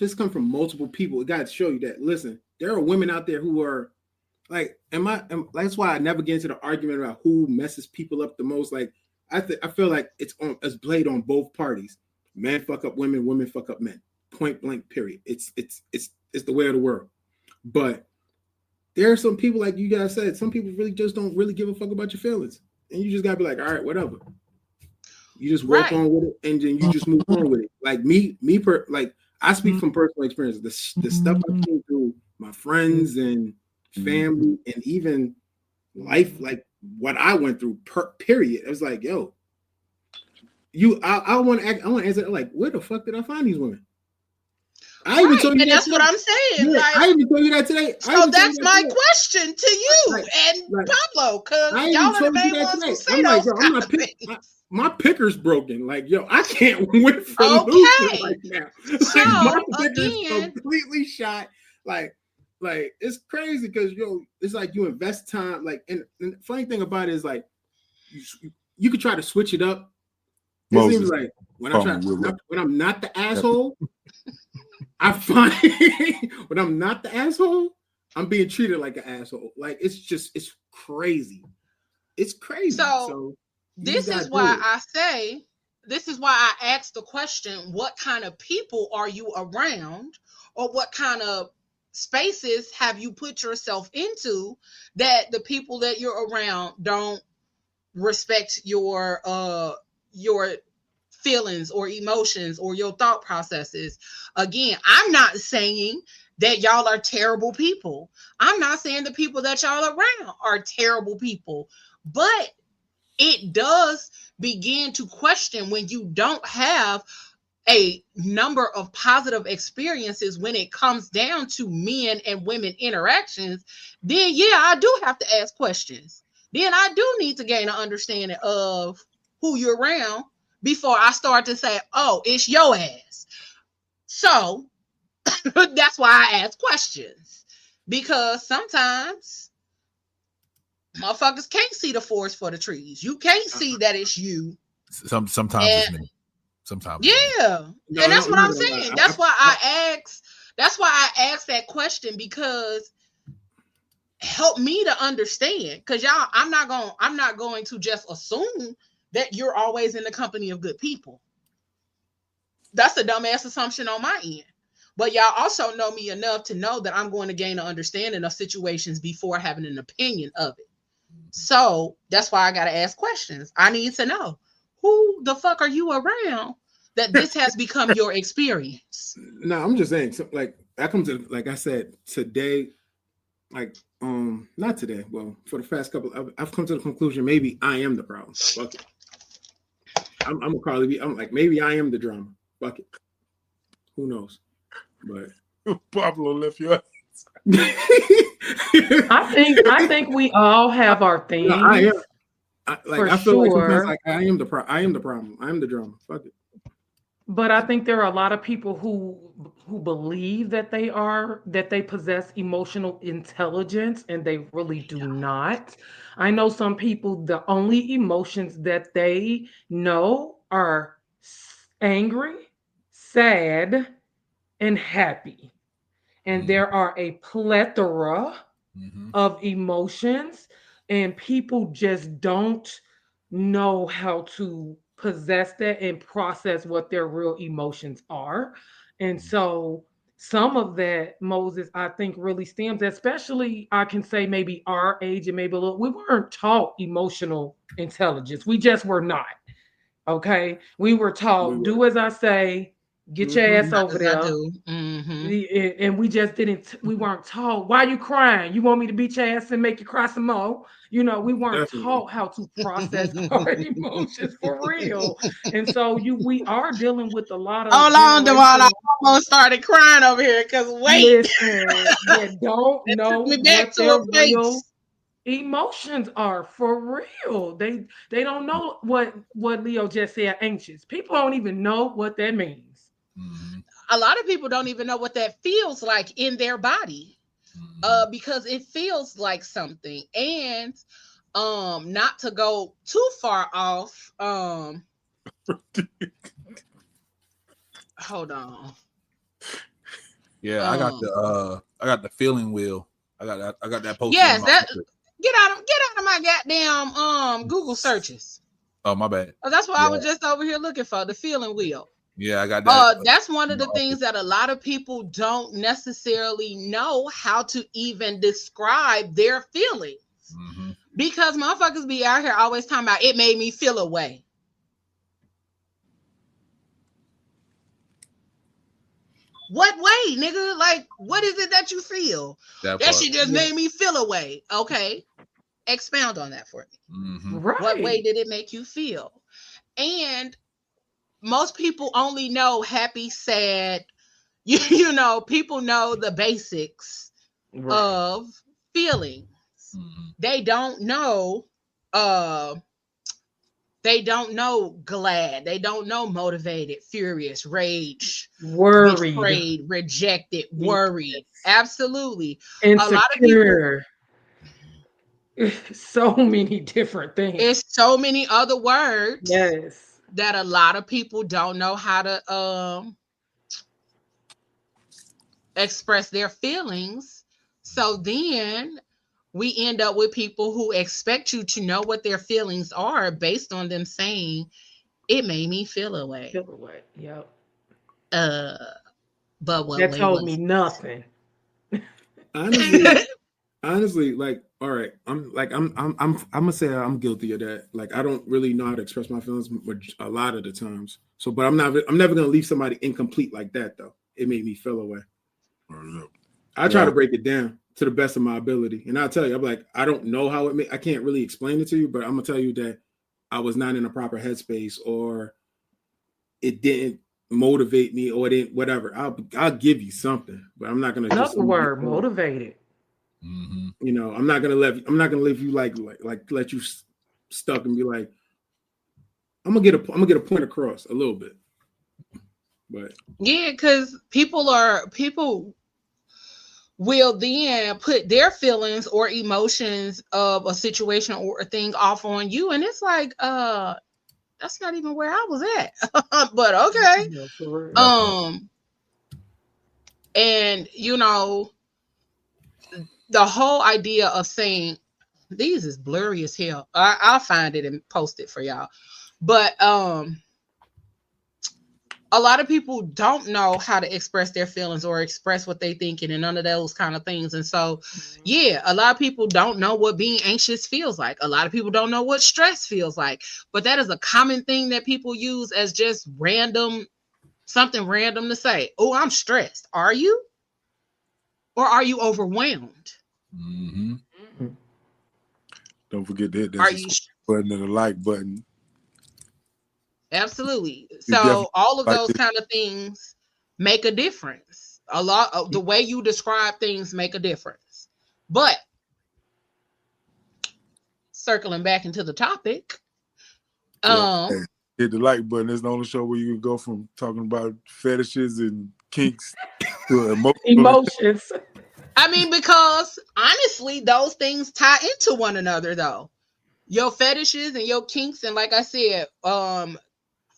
it's come from multiple people, it got to show you that. Listen, there are women out there who are like, that's why I never get into the argument about who messes people up the most. Like, I feel like it's played on both parties. Men fuck up women, women fuck up men. Point blank. Period. It's the way of the world. But there are some people, like you guys said, some people really just don't really give a fuck about your feelings, and you just gotta be like, all right, whatever. You just walk on with it, and then you just move on with it. Like I speak from personal experience. The stuff I've been through, my friends and family, and even life, like what I went through. Period. It was like, yo, I want to answer like, where the fuck did I find these women? I even told you and that that's today. what I'm saying. Yeah, like, I even told you that today. So that's my question to you and Pablo, because y'all are the main ones who say those kind of things. My picker's broken. Like, yo, I can't win for losing right now. So my picker's completely shot. Like it's crazy because it's like you invest time. Like, and the funny thing about it is like you could try to switch it up. It seems like when I'm not the asshole, I find when I'm not the asshole, I'm being treated like an asshole. Like it's crazy. It's crazy. So this is why I asked the question, what kind of people are you around, or what kind of spaces have you put yourself into that the people that you're around don't respect your feelings or emotions or your thought processes. Again, I'm not saying that y'all are terrible people. I'm not saying the people that y'all around are terrible people, but it does begin to question when you don't have a number of positive experiences when it comes down to men and women interactions. Then yeah, I do have to ask questions. Then I do need to gain an understanding of who you're around before I start to say, oh, it's your ass. So that's why I ask questions, because sometimes motherfuckers can't see the forest for the trees. You can't see that it's you. Sometimes it's me. Sometimes. Yeah. No, and that's what I'm saying. lie. That's why I asked that question, because help me to understand. Because y'all, I'm not going to just assume that you're always in the company of good people. That's a dumbass assumption on my end. But y'all also know me enough to know that I'm going to gain an understanding of situations before having an opinion of it. So that's why I got to ask questions. I need to know, who the fuck are you around that this has become your experience? No, I'm just saying, so, like, I come to, like I said, today, like, not today, well, for the past couple, I've come to the conclusion, maybe I am the problem. Fuck it. I'm gonna probably be, I'm like, maybe I am the drama. Fuck it. Who knows? But Pablo left your ass. I think we all have our things. No, I am. I feel like sometimes, sure. like, I am the problem. I am the drama. Fuck it. But I think there are a lot of people who believe that they possess emotional intelligence, and they really do not. I know some people, the only emotions that they know are angry, sad, and happy. And there are a plethora of emotions, and people just don't know how to possess that and process what their real emotions are. And so some of that, Moses, I think really stems, especially I can say maybe our age and maybe a little, we weren't taught emotional intelligence. We just were not. Okay. We were taught, do as I say, get your ass Not over as I there. do. And we just we weren't taught, why you crying? You want me to beat your ass and make you cry some more? We weren't taught how to process our emotions for real. And so we are dealing with a lot of Hold on, Devon. I almost started crying over here because listen, that don't know me back what to their a place. real emotions are for real. They don't know what Leo just said, anxious. People don't even know what that means. A lot of people don't even know what that feels like in their body, because it feels like something. And not to go too far off, hold on. Yeah, I got the feeling wheel. I got that post. Yes, that get out of my goddamn Google searches. Oh, my bad. Oh, that's what I was just over here looking for, the feeling wheel. Yeah, I got that. That's one of the things that a lot of people don't necessarily know how to even describe their feelings. Because motherfuckers be out here always talking about, it made me feel a way. What way, nigga? Like, what is it that you feel? That shit just made me feel a way. Okay. Expound on that for me. Right. What way did it make you feel? And most people only know happy, sad. People know the basics of feelings. They don't know glad. They don't know motivated, furious, rage, worried, betrayed, rejected, worried. Absolutely. Insecure. A lot of people, so many different things. It's so many other words. Yes. That a lot of people don't know how to express their feelings. So then we end up with people who expect you to know what their feelings are based on them saying, it made me feel away. Yep. But what that told me nothing. Honestly, like, all right, I'm gonna say I'm guilty of that. Like, I don't really know how to express my feelings a lot of the times. So, but I'm never gonna leave somebody incomplete like that though. It made me feel away. I try to break it down to the best of my ability, and I'll tell you, I'm like, I don't know how I can't really explain it to you, but I'm gonna tell you that I was not in a proper headspace, or it didn't motivate me, or it didn't whatever. I'll give you something, but I'm not gonna just another word, motivated. You know, I'm not gonna leave you like let you stuck and be like, I'm gonna get a point across a little bit. But yeah, because people will then put their feelings or emotions of a situation or a thing off on you, and it's like, that's not even where I was at. But okay. And you know, the whole idea of saying these is blurry as hell. I'll find it and post it for y'all. But a lot of people don't know how to express their feelings or express what they thinking and none of those kind of things. And so, yeah, a lot of people don't know what being anxious feels like. A lot of people don't know what stress feels like. But that is a common thing that people use as just something random to say. Oh, I'm stressed. Are you? Or are you overwhelmed? Don't forget that there's a button and a like button. Absolutely. So all of those kind of things make a difference. A lot of the way you describe things make a difference. But circling back into the topic, hit the like button. It's the only show where you can go from talking about fetishes and kinks to emotions. I mean, because honestly, those things tie into one another, though. Your fetishes and your kinks, and like I said,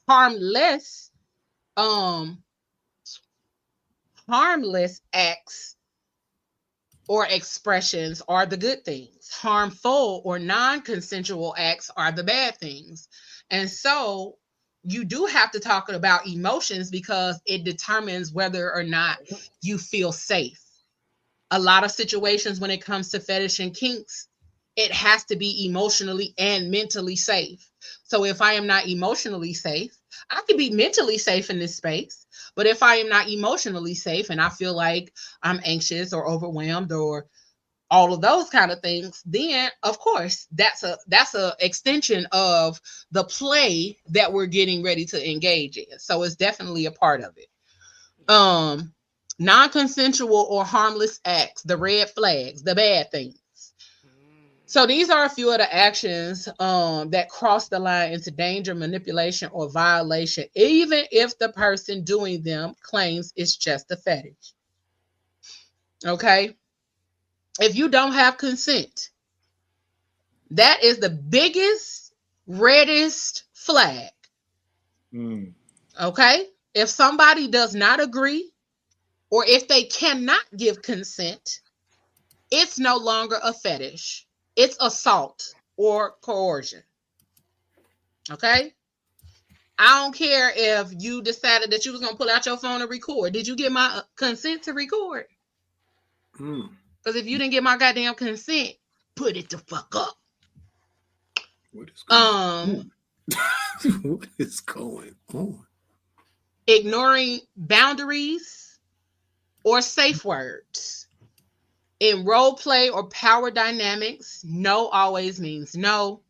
harmless acts or expressions are the good things. Harmful or non-consensual acts are the bad things. And so you do have to talk about emotions because it determines whether or not you feel safe. A lot of situations when it comes to fetish and kinks, it has to be emotionally and mentally safe. So if I am not emotionally safe, I can be mentally safe in this space. But if I am not emotionally safe and I feel like I'm anxious or overwhelmed or all of those kind of things, then of course that's a extension of the play that we're getting ready to engage in. So it's definitely a part of it. Non-consensual or harmless acts, the red flags, the bad things. So these are a few of the actions that cross the line into danger, manipulation, or violation, even if the person doing them claims it's just a fetish. Okay? If you don't have consent, that is the biggest, reddest flag. Okay? If somebody does not agree, or if they cannot give consent, it's no longer a fetish. It's assault or coercion. Okay? I don't care if you decided that you was going to pull out your phone and record. Did you get my consent to record? Because if you didn't get my goddamn consent, put it the fuck up. What is going on? What is going on? Ignoring boundaries or safe words. In role play or power dynamics, no always means no.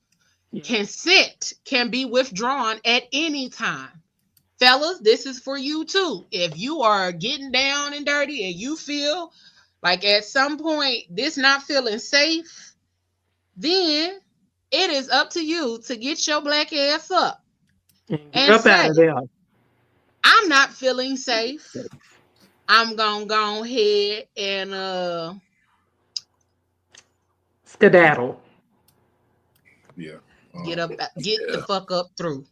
Consent can be withdrawn at any time. Fellas, this is for you too. If you are getting down and dirty and you feel like at some point this not feeling safe, then it is up to you to get your black ass up and Up out say, of there. I'm not feeling safe. I'm gonna go ahead and skedaddle. Yeah. Get the fuck up through.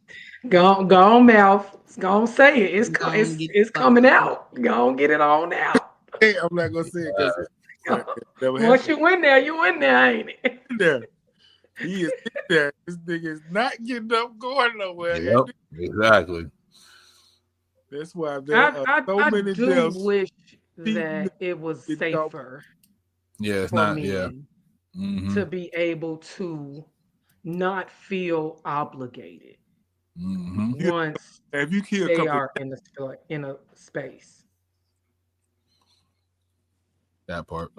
Go on, mouth. Go on, say it. It's coming out. Go on, get it on out. Hey, I'm not gonna say it because once you in there, you in there, ain't it? There. He is in there. This nigga is not getting up, going nowhere. Yep, exactly. That's why there are so many deaths. I wish that it was safer. Yeah, it's for not. men to be able to not feel obligated once if you kill they are in a space. That part.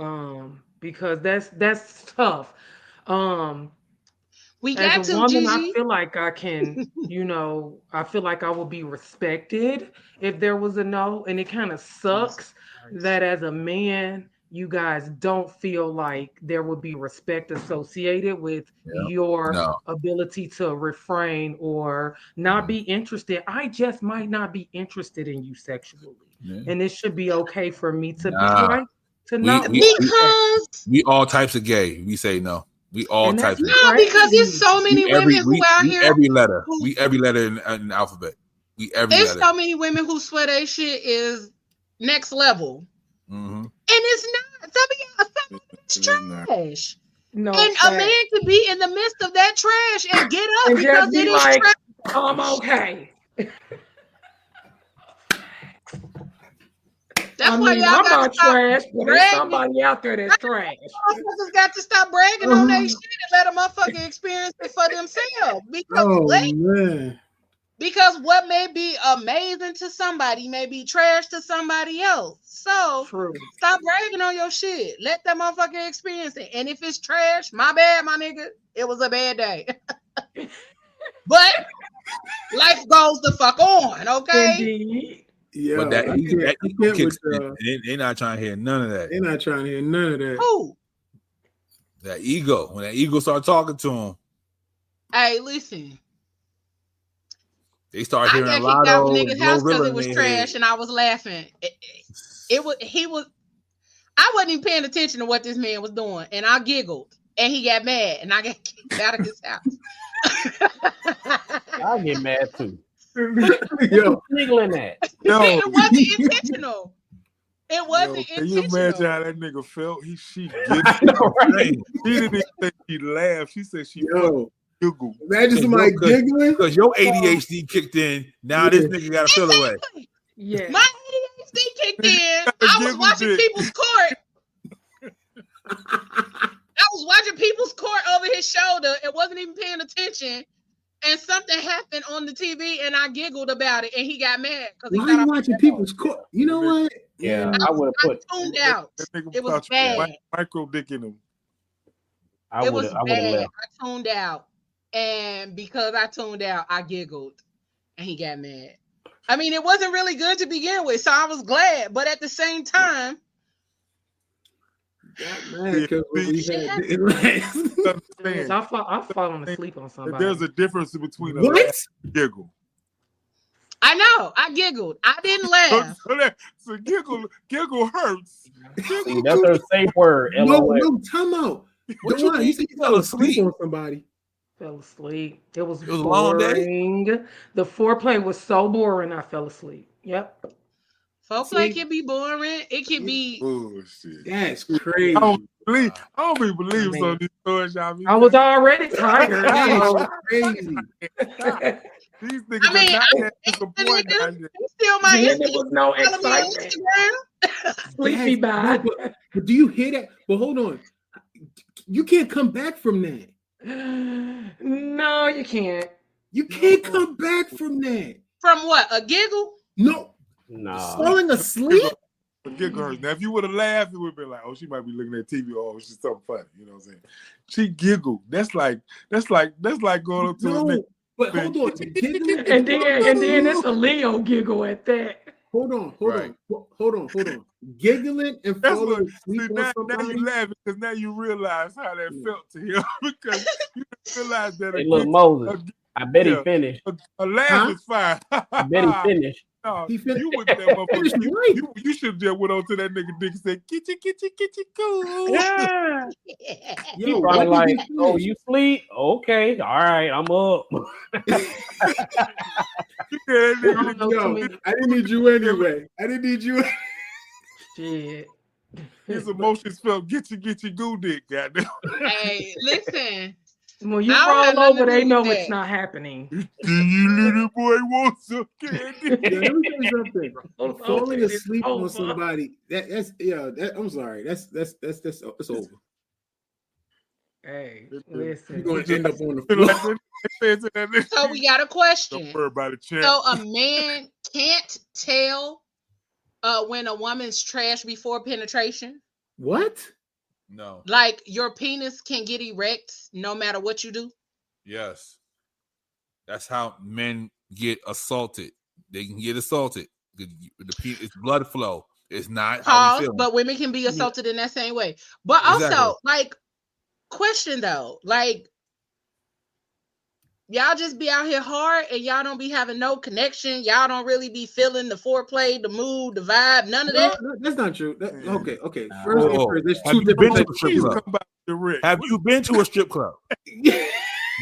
Because that's tough. We As got a to, woman, I Gigi. feel like I can, I feel like I would be respected if there was a no. And it kind of sucks that as a man, you guys don't feel like there would be respect associated with your ability to refrain or not be interested. I just might not be interested in you sexually. And it should be okay for me to be like, to not because we all types of gay. We say no. We all types. No, because there's so many women who out here. Every letter. We every letter in the alphabet. We every There's letter. so many women who swear their shit is next level, and it's not. Some of it's trash. No, and a man can be in the midst of that trash and get up and because just be it is like, trash. I'm okay. That's why y'all I'm got not to stop trash, but there's somebody out there that's trash. Motherfuckers got to stop bragging on their shit and let a motherfucker experience it for themselves. Because what may be amazing to somebody may be trash to somebody else. So stop bragging on your shit. Let that motherfucker experience it. And if it's trash, my bad, my nigga. It was a bad day. But life goes the fuck on, okay? Indeed. Yeah, but that ego kicks in. They're not trying to hear none of that. They're not trying to hear none of that. Who? That ego. When that ego start talking to them. Hey, listen. They start hearing a lot of of niggas' house because it was trash, and I was laughing. I wasn't even paying attention to what this man was doing, and I giggled, and he got mad, and I got kicked out of his house. I get mad too. Yo, giggling at. It wasn't intentional. It wasn't intentional. Can you imagine how that nigga felt? She giggled. Right. She didn't even say she laughed. She said she giggled. Imagine somebody giggling because your ADHD kicked in. Now this nigga got to feel away. Yeah, my ADHD kicked in. I was watching People's Court. I was watching People's Court over his shoulder and wasn't even paying attention. And something happened on the TV, and I giggled about it, and he got mad because he thought I was watching People's Court. You know what? Yeah, I would have put. Tuned out. It was bad. Micro dick in him. It was bad. I tuned out. And because I tuned out, I giggled and he got mad. I mean, it wasn't really good to begin with, so I was glad. But at the same time, I've fallen asleep on somebody. There's a difference between a laugh and giggle. I know. I giggled. I didn't laugh. So giggle hurts. See, that's her safe word. No, time out. You said you fell asleep on somebody. Fell asleep. It was boring. A long day. The foreplay was so boring. I fell asleep. Yep. Foreplay can be boring. It can be bullshit. That's crazy. I don't believe some of these stories y'all be. I was already tired. Crazy. These niggas are not disappointed. Still my there was no excitement. Sleepy bad. But do you hear that? But hold on. You can't come back from that. No, you can't. You can't come back from that. From what? A giggle? No. Falling asleep? A giggle hurts. Now, if you would have laughed, it would have been like, oh, she might be looking at TV or she's something funny. You know what I'm saying? She giggled. That's like going up to a nigga. But hold on. and then it's a Leo giggle at that. Hold on. Giggling and falling asleep on somebody. Now you laughing because now you realize how that felt to him because you realize that. Hey, look, Moses. I bet he finished. A laugh is fine. I bet he finished. No, you went that motherfucker. You should have just went on to that nigga dick and said, "Kitty, cool." Yeah. He probably like, "Oh, you sleep? Okay, all right, I'm up." I didn't need you anyway. Shit. His emotions felt get you goo dick, goddamn. Hey, listen. When you roll over, they know it's not happening. Do you little boy want some candy? Yeah, let me tell you something. Falling asleep on somebody, I'm sorry. That's over. Hey, listen. You're gonna end up on the floor. So we got a question. Don't worry about it, champ. So a man can't tell when a woman's trash before penetration? What? No. Like your penis can get erect no matter what you do? Yes. That's how men get assaulted. They can get assaulted. It's blood flow. It's not Pause, but women can be assaulted in that same way. But also, like, question though, like, y'all just be out here hard and y'all don't be having no connection. Y'all don't really be feeling the foreplay, the mood, the vibe, none of that. No, that's not true. Okay. First, there's have two you different been to a strip club? Have you been to a strip club?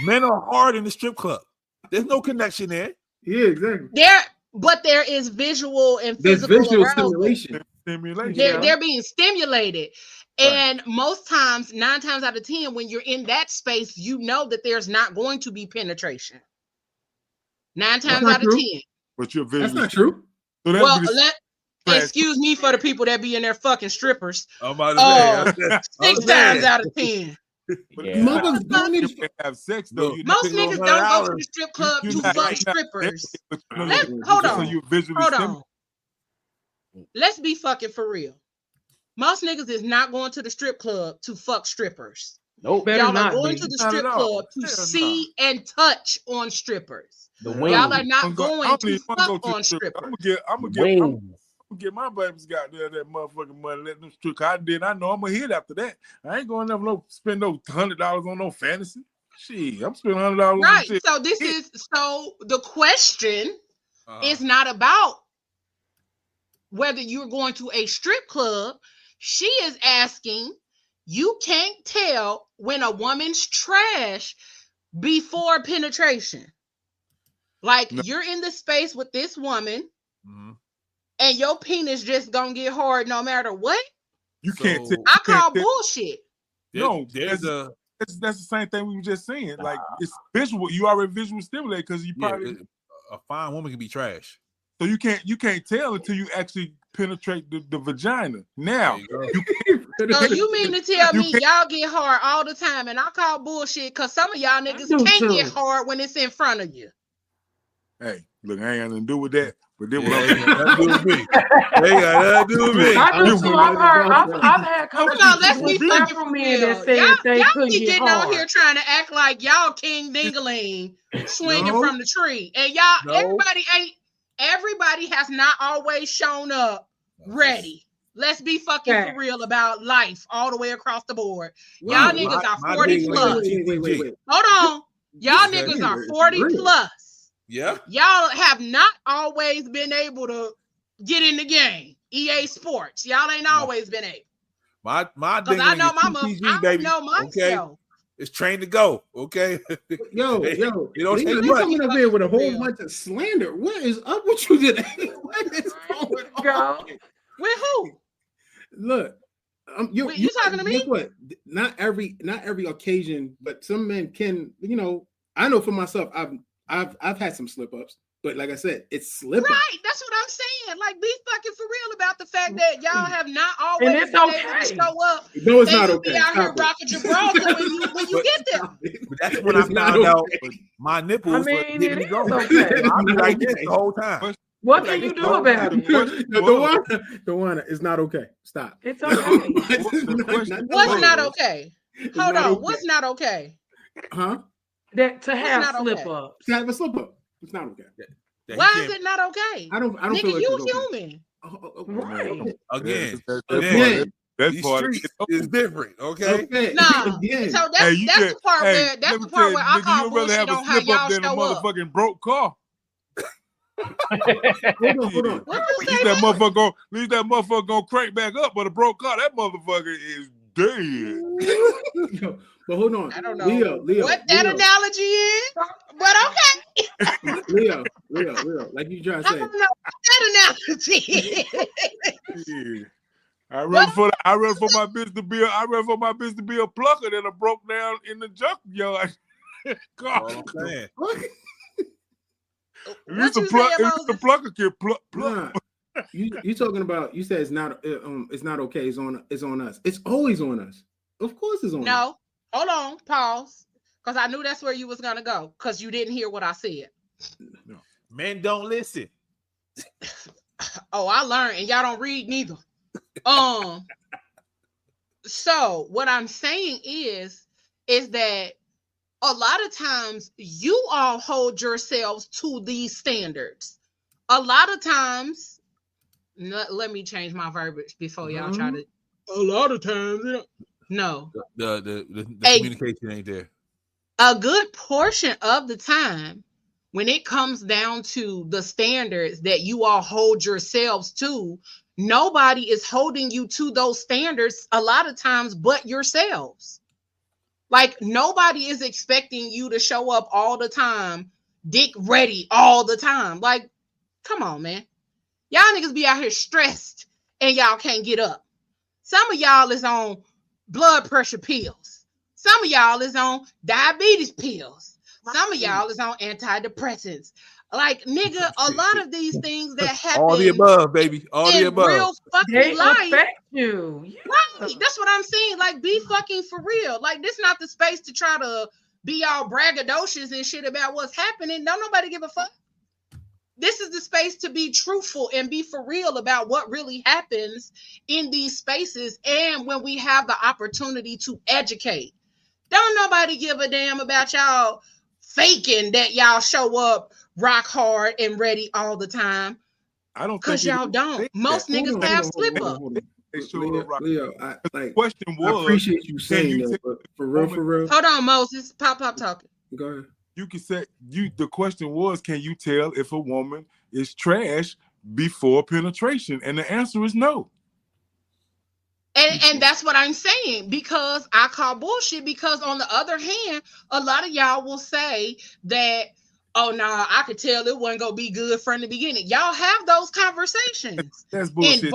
Men are hard in the strip club. There's no connection there. Yeah, exactly. There is visual and physical stimulation. They're being stimulated. And most times, 9 times out of 10, when you're in that space, you know that there's not going to be penetration. 9 times out of 10. But you're that's not true. So well, excuse me for the people that be in there fucking strippers. I'm about to say, 6 times out of 10. Motherfuckers don't need to have sex though. Most niggas don't go to the strip club to fuck strippers. Hold on. Let's be fucking for real. Most niggas is not going to the strip club to fuck strippers. Nope. Y'all are going to the strip club to see and touch on strippers. Y'all are not going to fuck on strippers. I'm gonna get my babies got there that motherfucking money. Let them strip. I know I'm gonna hit after that. I ain't gonna never spend no $100 on no fantasy. Shit, I'm spending $100. Right. So the question is not about whether you're going to a strip club. She is asking, you can't tell when a woman's trash before penetration. Like you're in the space with this woman. And your penis just gonna get hard no matter what. You can't. I call bullshit. That's the same thing we were just saying. Like it's visual. You already visual stimulated because you probably a fine woman can be trash. So you can't tell until you actually penetrate the vagina. Now so you mean to tell me y'all get hard all the time, and I call bullshit because some of y'all niggas can't get hard when it's in front of you. Hey, look, I ain't got nothing to do with that. But then what I'm saying, that do with me. They got nothing to do with me. I do too. I've had conversations with several men that said they couldn't be get getting hard. out here trying to act like y'all king dingling swinging from the tree, and y'all everybody has not always shown up ready. Let's be fucking for real about life all the way across the board. Y'all niggas are 40 plus. Wait. Hold on. Y'all niggas are 40 plus. Yeah. Y'all have not always been able to get in the game. EA Sports. Y'all ain't always been able. My because I know my mother. I know myself. Okay? It's trained to go. Okay. Yo, you don't take much. Coming up here with a whole bunch of slander. What is up with you today? What is going on? With who? Look, you talking to me? Guess what? Not every occasion, but some men can. I know for myself, I've had some slip ups, but like I said, it's slip ups. Right, that's what I'm saying. Like, be fucking for real about the fact that y'all have not always been able to show up. No, it's not okay. Be out here rocking Gibraltar when you get there. But that's when I found out my nipples were getting me going. I'll be like this the whole time. What can you do about it? The one, it's not okay. Stop. It's okay. What's not okay? Hold on. What's not okay? Huh? That to have slip ups. To have a slip up. It's not okay. Why is it not okay? I don't Nigga, feel like you human. Right. Again. That part is different. Okay. Nah. So that's the part where I call bullshit on how y'all show up. Motherfucking broke car. Hold on. At least that motherfucker gonna crank back up, but a broke car, that motherfucker is dead. But hold on. I don't know Leo, what that analogy is, but okay. Leo, like you trying to say. I don't know what that analogy is. Yeah. I rather for my business to be a plucker than a broke down in the junkyard. God. Man. At least the plucker can pluck. Nah. You talking about? You said it's not okay. It's on us. It's always on us. Of course, it's on us. Hold on, pause. Because I knew that's where you was gonna go. Because you didn't hear what I said. No. Men don't listen. Oh, I learned, and y'all don't read neither. So what I'm saying is that a lot of times you all hold yourselves to these standards. A lot of times, let me change my verbiage before y'all try to. A lot of times, no. The communication ain't there. A good portion of the time, when it comes down to the standards that you all hold yourselves to, nobody is holding you to those standards a lot of times but yourselves. Like, nobody is expecting you to show up all the time, dick ready all the time. Like, come on, man. Y'all niggas be out here stressed and y'all can't get up. Some of y'all is on blood pressure pills. Some of y'all is on diabetes pills. Some of y'all is on antidepressants. Like, nigga, a lot of these things that happen. All the above, baby. All the above. Real fucking They life affect you. Yeah. Right. That's what I'm saying. Like, be fucking for real. Like, this not the space to try to be all braggadocious and shit about what's happening. Don't nobody give a fuck. This is the space to be truthful and be for real about what really happens in these spaces, and when we have the opportunity to educate. Don't nobody give a damn about y'all faking that y'all show up rock hard and ready all the time. I don't, because y'all don't. Most niggas have slip up. Leo, the question was, I appreciate you saying that, but for real. Hold on, Moses. Pop talking. Go ahead. You can say the question was, can you tell if a woman is trash before penetration? And the answer is no. And that's what I'm saying, because I call bullshit. Because on the other hand, a lot of y'all will say that, oh, nah, I could tell it wasn't gonna be good from the beginning. Y'all have those conversations. That's bullshit. In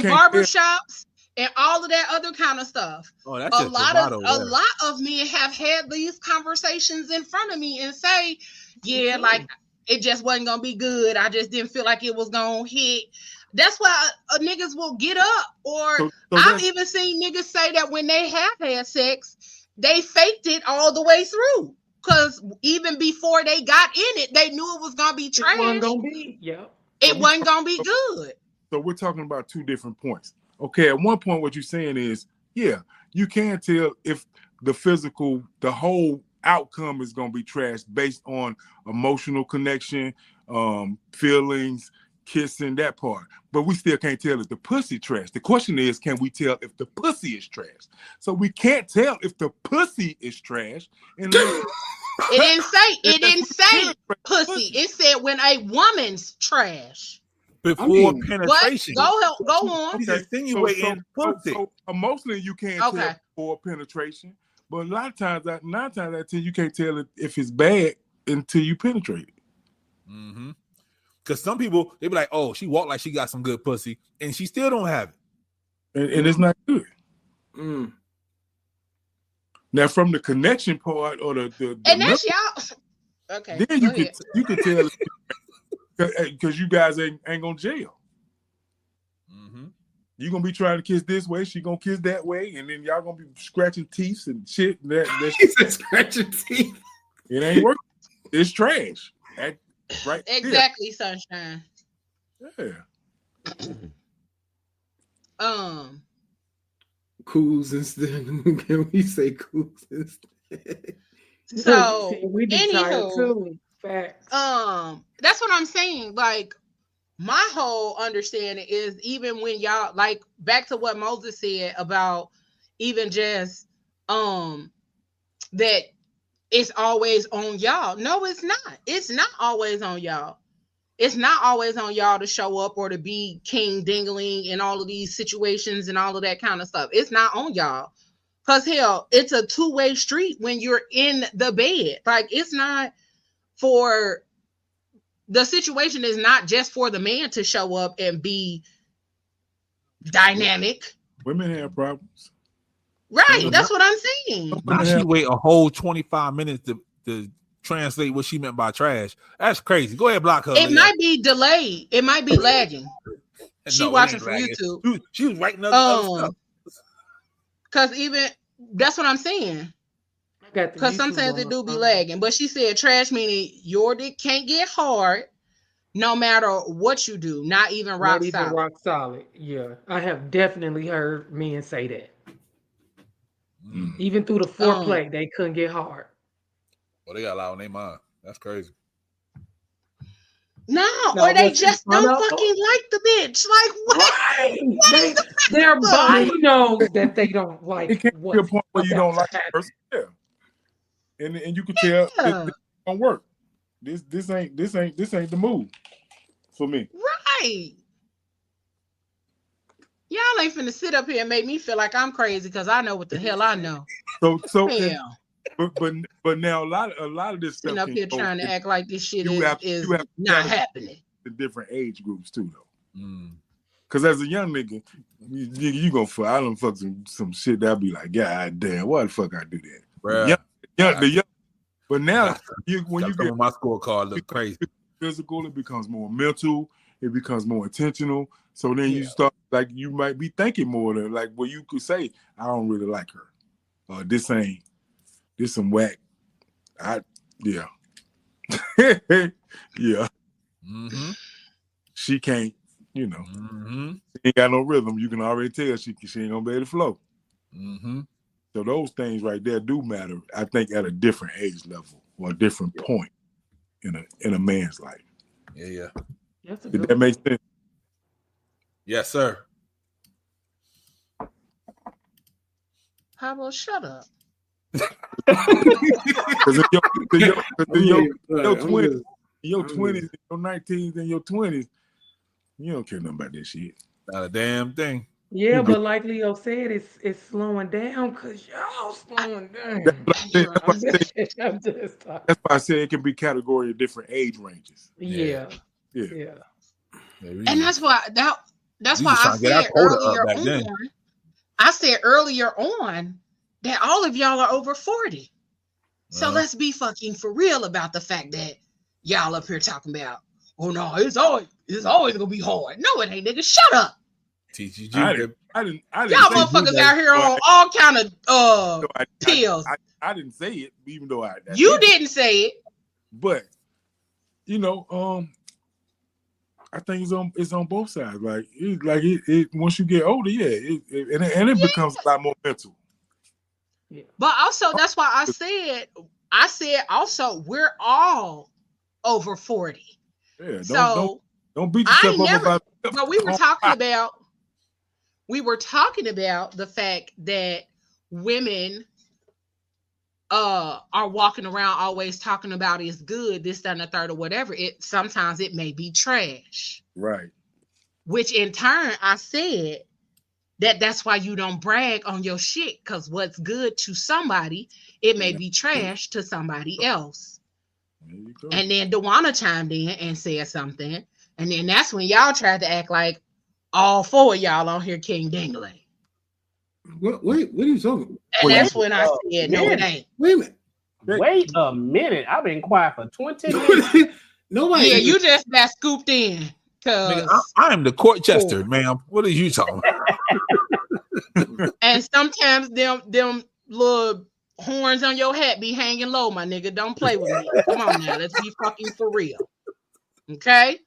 barbershops and all of that other kind of stuff. Oh, that's a lot of men have had these conversations in front of me and say, yeah, like, it just wasn't gonna be good. I just didn't feel like it was gonna hit. That's why niggas will get up. Or I've even seen niggas say that when they have had sex, they faked it all the way through. Because even before they got in it, they knew it was gonna be trash. It wasn't gonna be, it wasn't gonna be good. So we're talking about two different points. Okay, at one point, what you're saying is, yeah, you can tell if the whole outcome is gonna be trash based on emotional connection, feelings, kissing, that part. But we still can't tell if the pussy trash. The question is, can we tell if the pussy is trash? So we can't tell if the pussy is trash. And it didn't say pussy. It said when a woman's trash. Before penetration. Go on. Okay. So emotionally, you can't tell before penetration. But a lot of times, 9 times out of 10, you can't tell if it's bad until you penetrate. Mm-hmm. Because some people, they be like, oh, she walked like she got some good pussy, and she still don't have it. And it's not good. Mm. Now, from the connection part or the and that's y'all. Okay. Then you can tell because you guys ain't gonna jail. Mm-hmm. You gonna be trying to kiss this way, she gonna kiss that way, and then y'all gonna be scratching teeth and shit. That scratching teeth. It ain't working. It's trash. Right. Exactly, sunshine. Yeah. Cools instead. Can we say cools instead? So we anywho, too. Facts. That's what I'm saying. Like, my whole understanding is, even when y'all, like, back to what Moses said about even just that it's always on y'all. No, it's not. It's not always on y'all. It's not always on y'all to show up or to be king dingling in all of these situations and all of that kind of stuff. It's not on y'all. Because, hell, it's a two-way street when you're in the bed. Like, it's not for... The situation is not just for the man to show up and be dynamic. Women have problems. Right, that's what I'm saying. Now she wait a whole 25 minutes to translate what she meant by trash. That's crazy. Go ahead, block her. It might be delayed. It might be lagging. She watching from YouTube. She was writing other stuff. Because even That's what I'm saying. Because sometimes it do be lagging. But she said trash meaning your dick can't get hard no matter what you do, not even rock solid. Not even rock solid. Yeah, I have definitely heard men say that. Even through the foreplay, they couldn't get hard. Well, they got a lot on their mind. That's crazy. No, or they just don't fucking like the bitch. Like what? Right. Their body knows that they don't like. It can't be a point where you don't like the person. Yeah. And you can tell this don't work. This ain't the move for me. Right. Y'all ain't finna sit up here and make me feel like I'm crazy because I know what the hell I know. So but now a lot of this stuff up here trying to act like this shit is not happening. The different age groups too, though. Because as a young nigga, you gonna fuck. I don't fuck some shit that I be like, God damn, why the fuck I do that? Bruh. But now when you get my scorecard look crazy. Physical, it becomes more mental. It becomes more intentional. So then you start like you might be thinking more than like well you could say I don't really like her. This some whack. Yeah. Mm-hmm. She can't, she ain't got no rhythm. You can already tell she ain't gonna be able to flow. Mm-hmm. So those things right there do matter, I think, at a different age level or a different point in a man's life. Yeah. Did that make sense? Yes, sir. Pablo, shut up. Because in your 20s, your 19s, and your 20s, you don't care nothing about that shit. Not a damn thing. Yeah, but like Leo said, it's slowing down because y'all slowing down. That's why I said it can be category of different age ranges. Yeah. And that's why I said earlier on. I said earlier on that all of y'all are over 40. So let's be fucking for real about the fact that y'all up here talking about, oh no, it's always gonna be hard. No, it ain't, nigga. Shut up. TGG. I didn't y'all motherfuckers out here on all kind of pills. I didn't say it, even though you didn't say it. But I think it's on both sides. Like it once you get older, it becomes a lot more mental. Yeah. But also that's why I said also we're all over 40. Yeah, don't beat yourself up about it. But we were talking about the fact that women are walking around always talking about is good, this, that, and the third, or whatever. Sometimes it may be trash. Right. Which in turn I said that's why you don't brag on your shit, because what's good to somebody, it may be trash to somebody else. And then Dewana chimed in and said something, and then that's when y'all tried to act like all four of y'all on here king dingling. Wait, what are you talking about? And that's when I said, no, it ain't. Wait a minute. Wait a minute. I've been quiet for 20 minutes. Nobody. Yeah, you just got scooped in. Nigga, I am the court jester, ma'am. What are you talking about? And sometimes them little horns on your hat be hanging low, my nigga. Don't play with me. Come on now. Let's be fucking for real. Okay?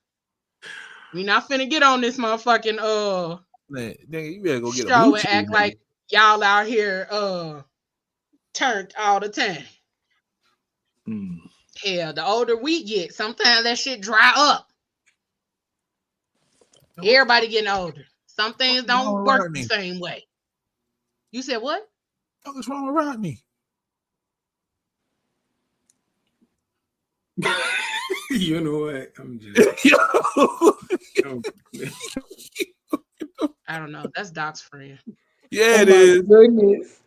We not finna get on this motherfucking man, nigga, you better go get show and act like y'all out here turned all the time. Yeah, the older we get, sometimes that shit dry up. Everybody getting older. Some things don't work the same way. You said what? What's wrong with Rodney? You know what? I'm just. I don't know. That's Doc's friend. Yeah, it is. Goodness.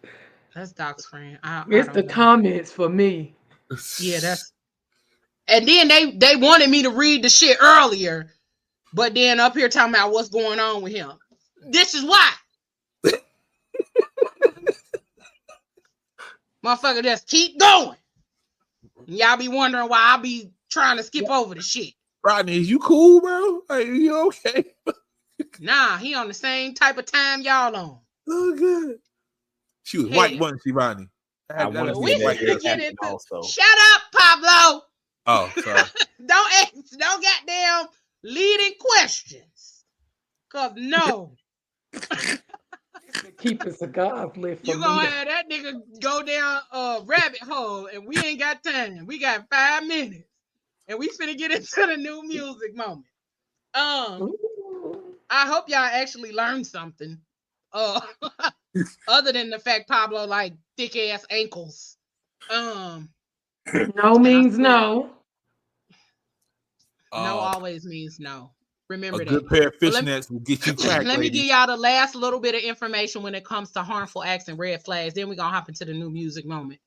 That's Doc's friend. It's the comments for me. Yeah, that's. And then they wanted me to read the shit earlier, but then up here talking about what's going on with him. This is why. Motherfucker, just keep going. Y'all be wondering why I be trying to skip over the shit. Rodney, is you cool, bro? Are you okay? Nah, he on the same type of time y'all on. Oh, good. She was white, wasn't she, Rodney? I want to We see that finna get happen into. also. Shut up, Pablo. Oh, sorry. don't goddamn leading questions. Cause no. Keep a cigar left for You gonna have that nigga go down a rabbit hole, and we ain't got time. We got 5 minutes, and we finna get into the new music moment. I hope y'all actually learned something. Other than the fact Pablo like thick ass ankles. No means no. No always means no. Remember a that. good pair of fishnets will get you cracked. Let me give y'all the last little bit of information when it comes to harmful acts and red flags. Then we're gonna hop into the new music moment.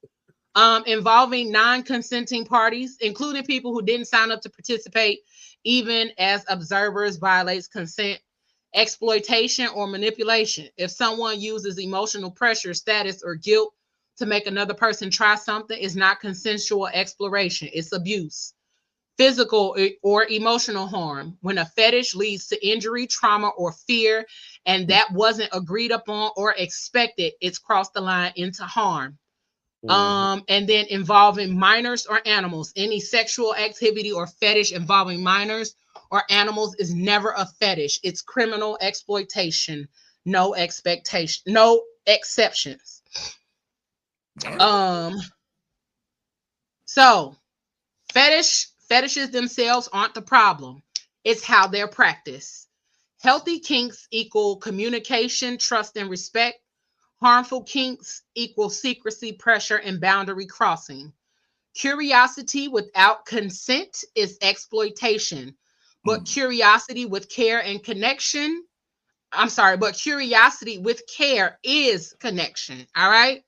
Involving non-consenting parties, including people who didn't sign up to participate, even as observers, violates consent. Exploitation or manipulation. If someone uses emotional pressure, status, or guilt to make another person try something, it's not consensual exploration. It's abuse. Physical or emotional harm. When a fetish leads to injury, trauma, or fear, and that wasn't agreed upon or expected, it's crossed the line into harm. And then involving minors or animals. Any sexual activity or fetish involving minors or animals is never a fetish. It's criminal exploitation. No expectation. No exceptions. So fetishes themselves aren't the problem. It's how they're practiced. Healthy kinks equal communication, trust, and respect. Harmful kinks equal secrecy, pressure, and boundary crossing. Curiosity without consent is exploitation. But curiosity with care and connection, but curiosity with care is connection. All right.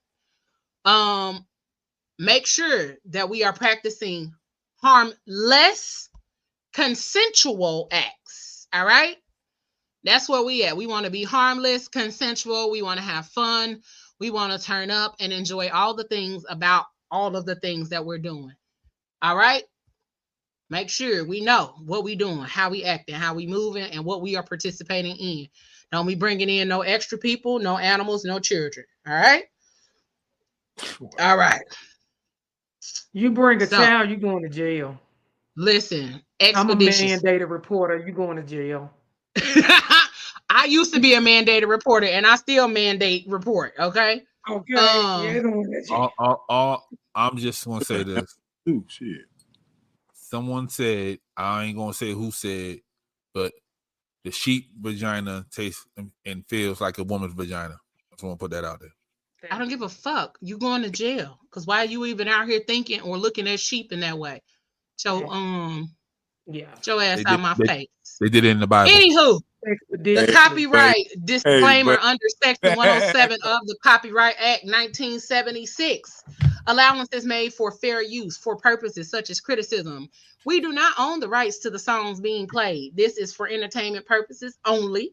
Make sure that we are practicing harmless, consensual acts. All right. That's where we at. We want to be harmless, consensual. We want to have fun. We want to turn up and enjoy all the things about all of the things that we're doing. All right. Make sure we know what we doing, how we acting, how we moving, and what we are participating in. Don't be bringing in no extra people, no animals, no children. All right. All right. You bring a child, you going to jail. Listen, expeditious. I'm a mandated reporter. You going to jail. I used to be a mandated reporter, and I still mandate report. Okay. Okay. I'm just gonna say this. Ooh, shit. Someone said, I ain't gonna say who said, but the sheep vagina tastes and feels like a woman's vagina. I just want to put that out there. I don't give a fuck. You going to jail? Because why are you even out here thinking or looking at sheep in that way? So your ass out my face. They did it in the Bible. Anywho, the copyright disclaimer under Section 107 of the Copyright Act 1976. Allowance is made for fair use for purposes such as criticism. We do not own the rights to the songs being played. This is for entertainment purposes only,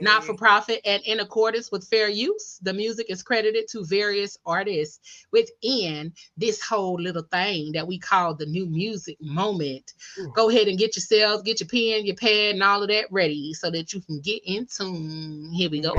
not for profit, and in accordance with fair use. The music is credited to various artists within this whole little thing that we call the new music moment. Go ahead and get yourselves, get your pen, your pad, and all of that ready so that you can get in tune. Here we go.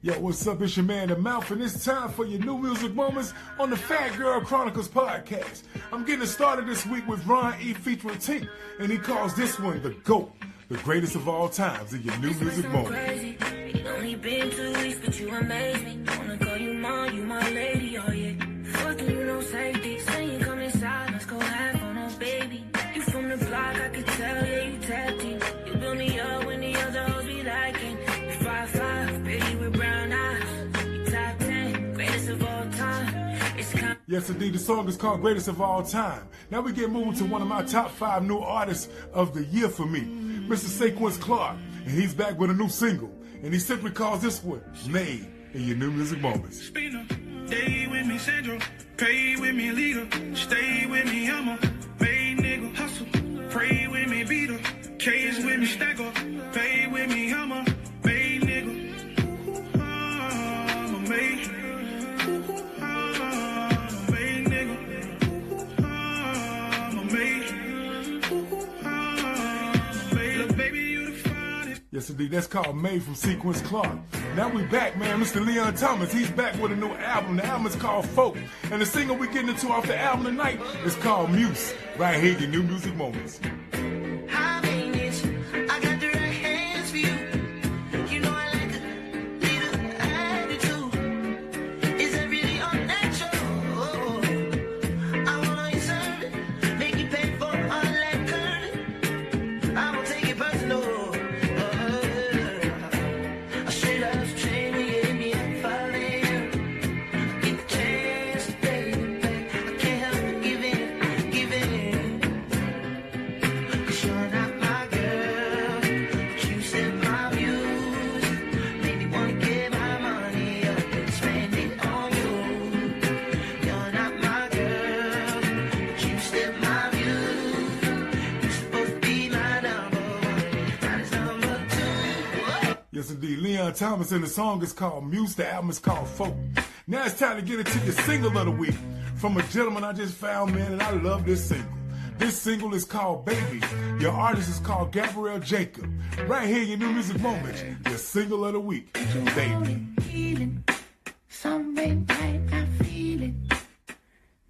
Yo, what's up? It's your man, The Mouth, and it's time for your new music moments on the Phat Girl Chronicles podcast. I'm getting started this week with Ron E featuring Tink, and he calls this one the GOAT, the greatest of all times in your new music moment. It only been 2 weeks, but you amaze me. Wanna call you mom, you my lady, oh yeah. Fucking you no safety, say you come inside, let's go have fun, oh baby. You from the block, I could tell, yeah, you tapped in. You build me up when the other hoes be lacking. You 5'5", pretty with brown eyes. You top 10, greatest of all time. Yes, indeed, the song is called Greatest of All Time. Now we get moving to one of my top 5 new artists of the year for me, Mr. Saquon Clark, and he's back with a new single, and he simply calls this one Made in Your New Music Moments. Stay with me, Sandro. Pay with me, leader. Stay with me, I'm a made nigga. Hustle. Pray with me, beater. Case with me, stack up. Pay with me, I'm a made nigga. I'm a made. I'm a made nigga. I'm a made. indeed. That's called Made from Sequence Clark. Now we back, man. Mr. Leon Thomas, he's back with a new album. The album is called Folk. And the single we're getting into off the album tonight is called Muse. Right here, your new music moments. Yes, indeed. Leon Thomas, and the song is called Muse. The album is called Folk. Now it's time to get into the single of the week from a gentleman I just found, man, and I love this single. This single is called Baby. Your artist is called Gabrielle Jacob. Right here, your new music moments. Your single of the week, Baby. Something right, I feel it.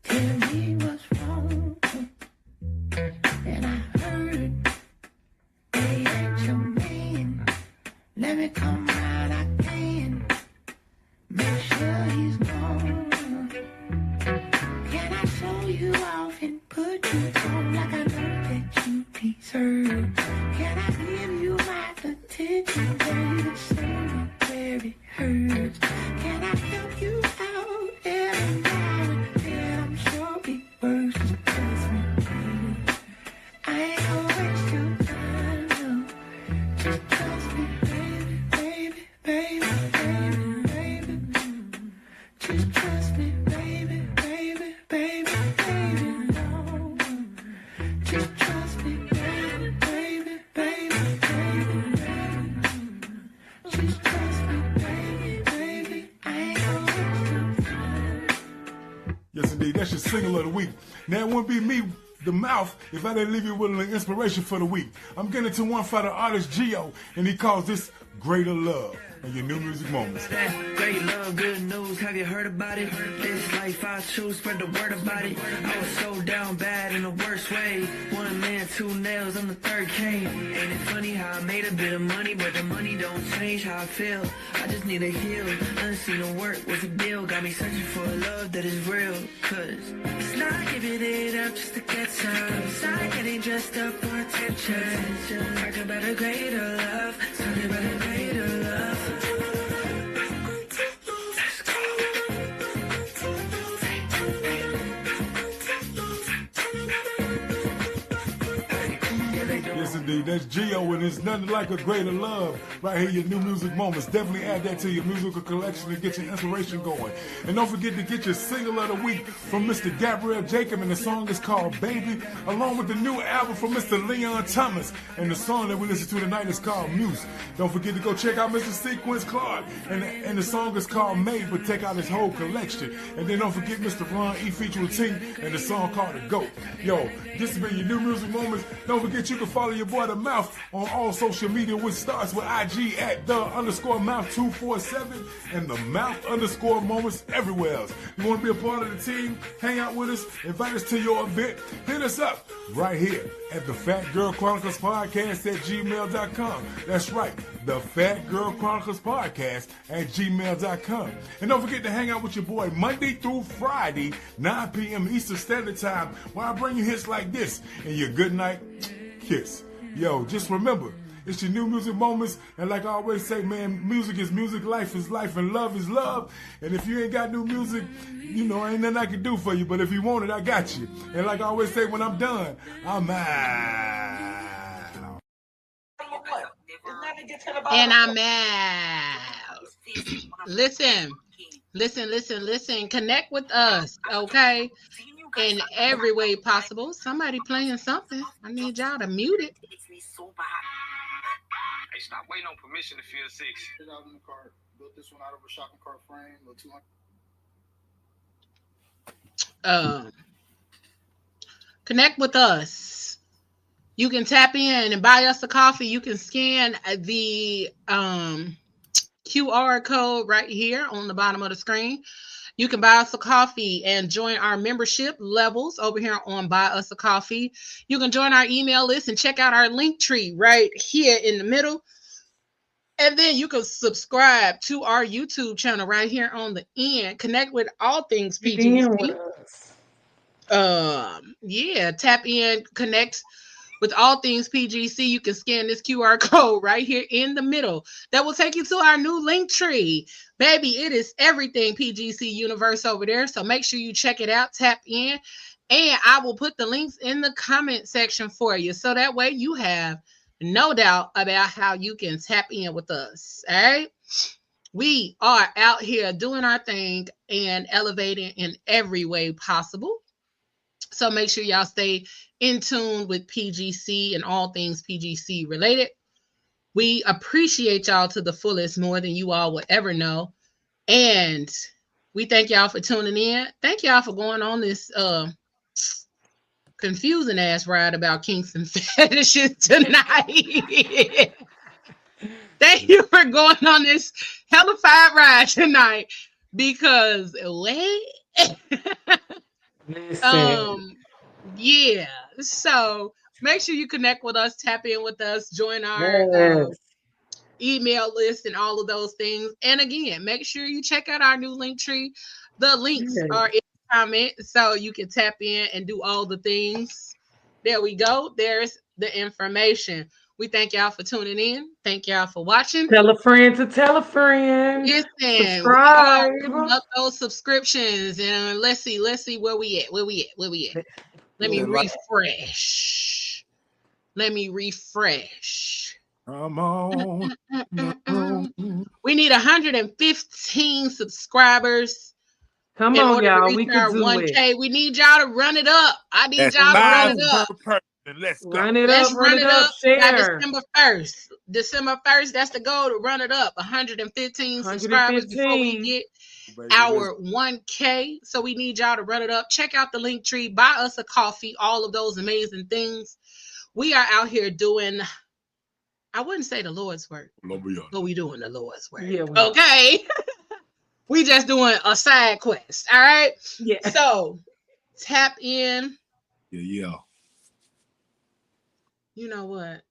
Tell me what's wrong. And I heard it. They ain't your man. Let me come right, I can. Make sure he's gone. Can I show you off and put you on like I know that you deserve? Can I give you my attention, baby? Show you where it hurts. Can I help you out every now and then? I'm sure it works. Trust me, baby. I ain't gonna waste your time, no. Just trust me, baby, baby, baby, baby, baby. Just trust me, baby, baby, baby, baby, no. Just trust me, baby, baby, baby, baby, baby. Just trust me, baby, baby. I ain't gonna waste your time. Yes, indeed. That's your single of the week. Now, it wouldn't be me, the mouth, if I didn't leave you with an inspiration for the week. I'm getting to one for the artist Gio, and he calls this Greater Love. And your new music moments. Great love, good news, have you heard about it? This life I choose, spread the word about it. I was so down bad in the worst way. One man, two nails, I'm the third king. Ain't it funny how I made a bit of money, but the money don't change how I feel. I just need a heal, unseen the work was a deal. Got me searching for a love that is real. Cause it's not giving it up just to get some. It's not getting dressed up for attention. Talk about a greater love, talk about a greater love. Yes, indeed. That's Gio, and it's nothing like a greater love. Right here, your new music moments. Definitely add that to your musical collection to get your inspiration going. And don't forget to get your single of the week from Mr. Gabrielle Jacob, and the song is called Baby, along with the new album from Mr. Leon Thomas. And the song that we listen to tonight is called Muse. Don't forget to go check out Mr. Sequence Clark, and the song is called Made, but check out his whole collection. And then don't forget Mr. Ron E. featuring Ting, and the song called The Goat. Yo, this has been your new music moments. Don't forget you can follow your boy The Mouth on all social media, which starts with IG at @the_mouth247 and the mouth_moments everywhere else. You want to be a part of the team? Hang out with us, invite us to your event, hit us up right here at the Phat Girl Chronicles Podcast at gmail.com. That's right, the Phat Girl Chronicles Podcast at gmail.com. And don't forget to hang out with your boy Monday through Friday, 9 p.m. Eastern Standard Time, where I bring you hits like this and your good night kiss. Yo, just remember, it's your new music moments, and like I always say, man, music is music, life is life, and love is love. And if you ain't got new music, you know, ain't nothing I can do for you, but if you want it, I got you. And like I always say, when I'm done, I'm out. And I'm out. Listen. Connect with us, okay? In every way possible. Somebody playing something. I need y'all to mute it. Hey, stop waiting on permission to feel six. Get out in the car. Built this one out of a shopping cart frame. $200. Connect with us You can tap in and buy us a coffee. You can scan the QR code right here on the bottom of the screen. You can buy us a coffee and join our membership levels over here on Buy Us a Coffee. You can join our email list and check out our link tree right here in the middle. And then you can subscribe to our YouTube channel right here on the end. Connect with all things PGC. Yeah, tap in, connect with all things PGC. You can scan this QR code right here in the middle. That will take you to our new link tree. Baby, it is everything PGC universe over there. So make sure you check it out, tap in, and I will put the links in the comment section for you. So that way you have no doubt about how you can tap in with us. All right. We are out here doing our thing and elevating in every way possible. So make sure y'all stay in tune with PGC and all things PGC related. We appreciate y'all to the fullest, more than you all would ever know. And we thank y'all for tuning in. Thank y'all for going on this confusing ass ride about kinks and fetishes tonight. Thank you for going on this hellified ride tonight, because yeah. So make sure you connect with us, tap in with us, join our email list and all of those things. And again, make sure you check out our new link tree. The links are in the comment, so you can tap in and do all the things. There we go. There's the information. We thank y'all for tuning in. Thank y'all for watching. Tell a friend to tell a friend. Listen, subscribe. We are up those subscriptions, and let's see where we at. Let me refresh. Come on. We need 115 subscribers. Come on, y'all. We can do 1K. We need y'all to run it up. I need y'all to run it up. Let's go. Run it up. Share. December 1st, that's the goal, to run it up. 115 subscribers before we get our 1K. So we need y'all to run it up. Check out the link tree. Buy us a coffee. All of those amazing things. We are out here doing, I wouldn't say the Lord's work, but we doing the Lord's work. Yeah, okay. We just doing a side quest. All right. Yeah. So tap in. Yeah. You know what?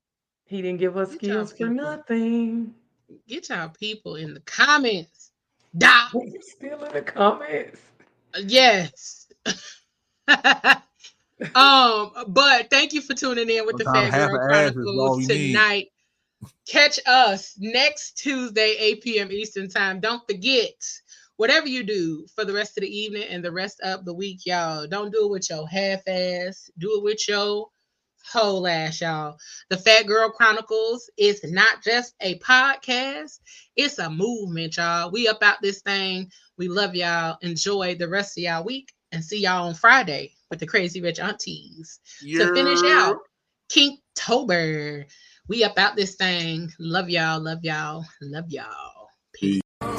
He didn't give us skills for nothing. Get y'all people in the comments. Doc. Still in the comments. Yes. But thank you for tuning in with the Phat Girl Chronicles tonight. Catch us next Tuesday, 8 p.m. Eastern time. Don't forget, whatever you do for the rest of the evening and the rest of the week, y'all, don't do it with your half ass. Do it with your whole ass, y'all. The Phat Girl Chronicles is not just a podcast, it's a movement, y'all. We up out this thing. We love y'all. Enjoy the rest of y'all week, and see y'all on Friday with the Crazy Rich Aunties to finish out Kinktober. We up out this thing. Love y'all. Peace. You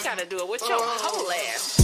gotta do it with your whole ass.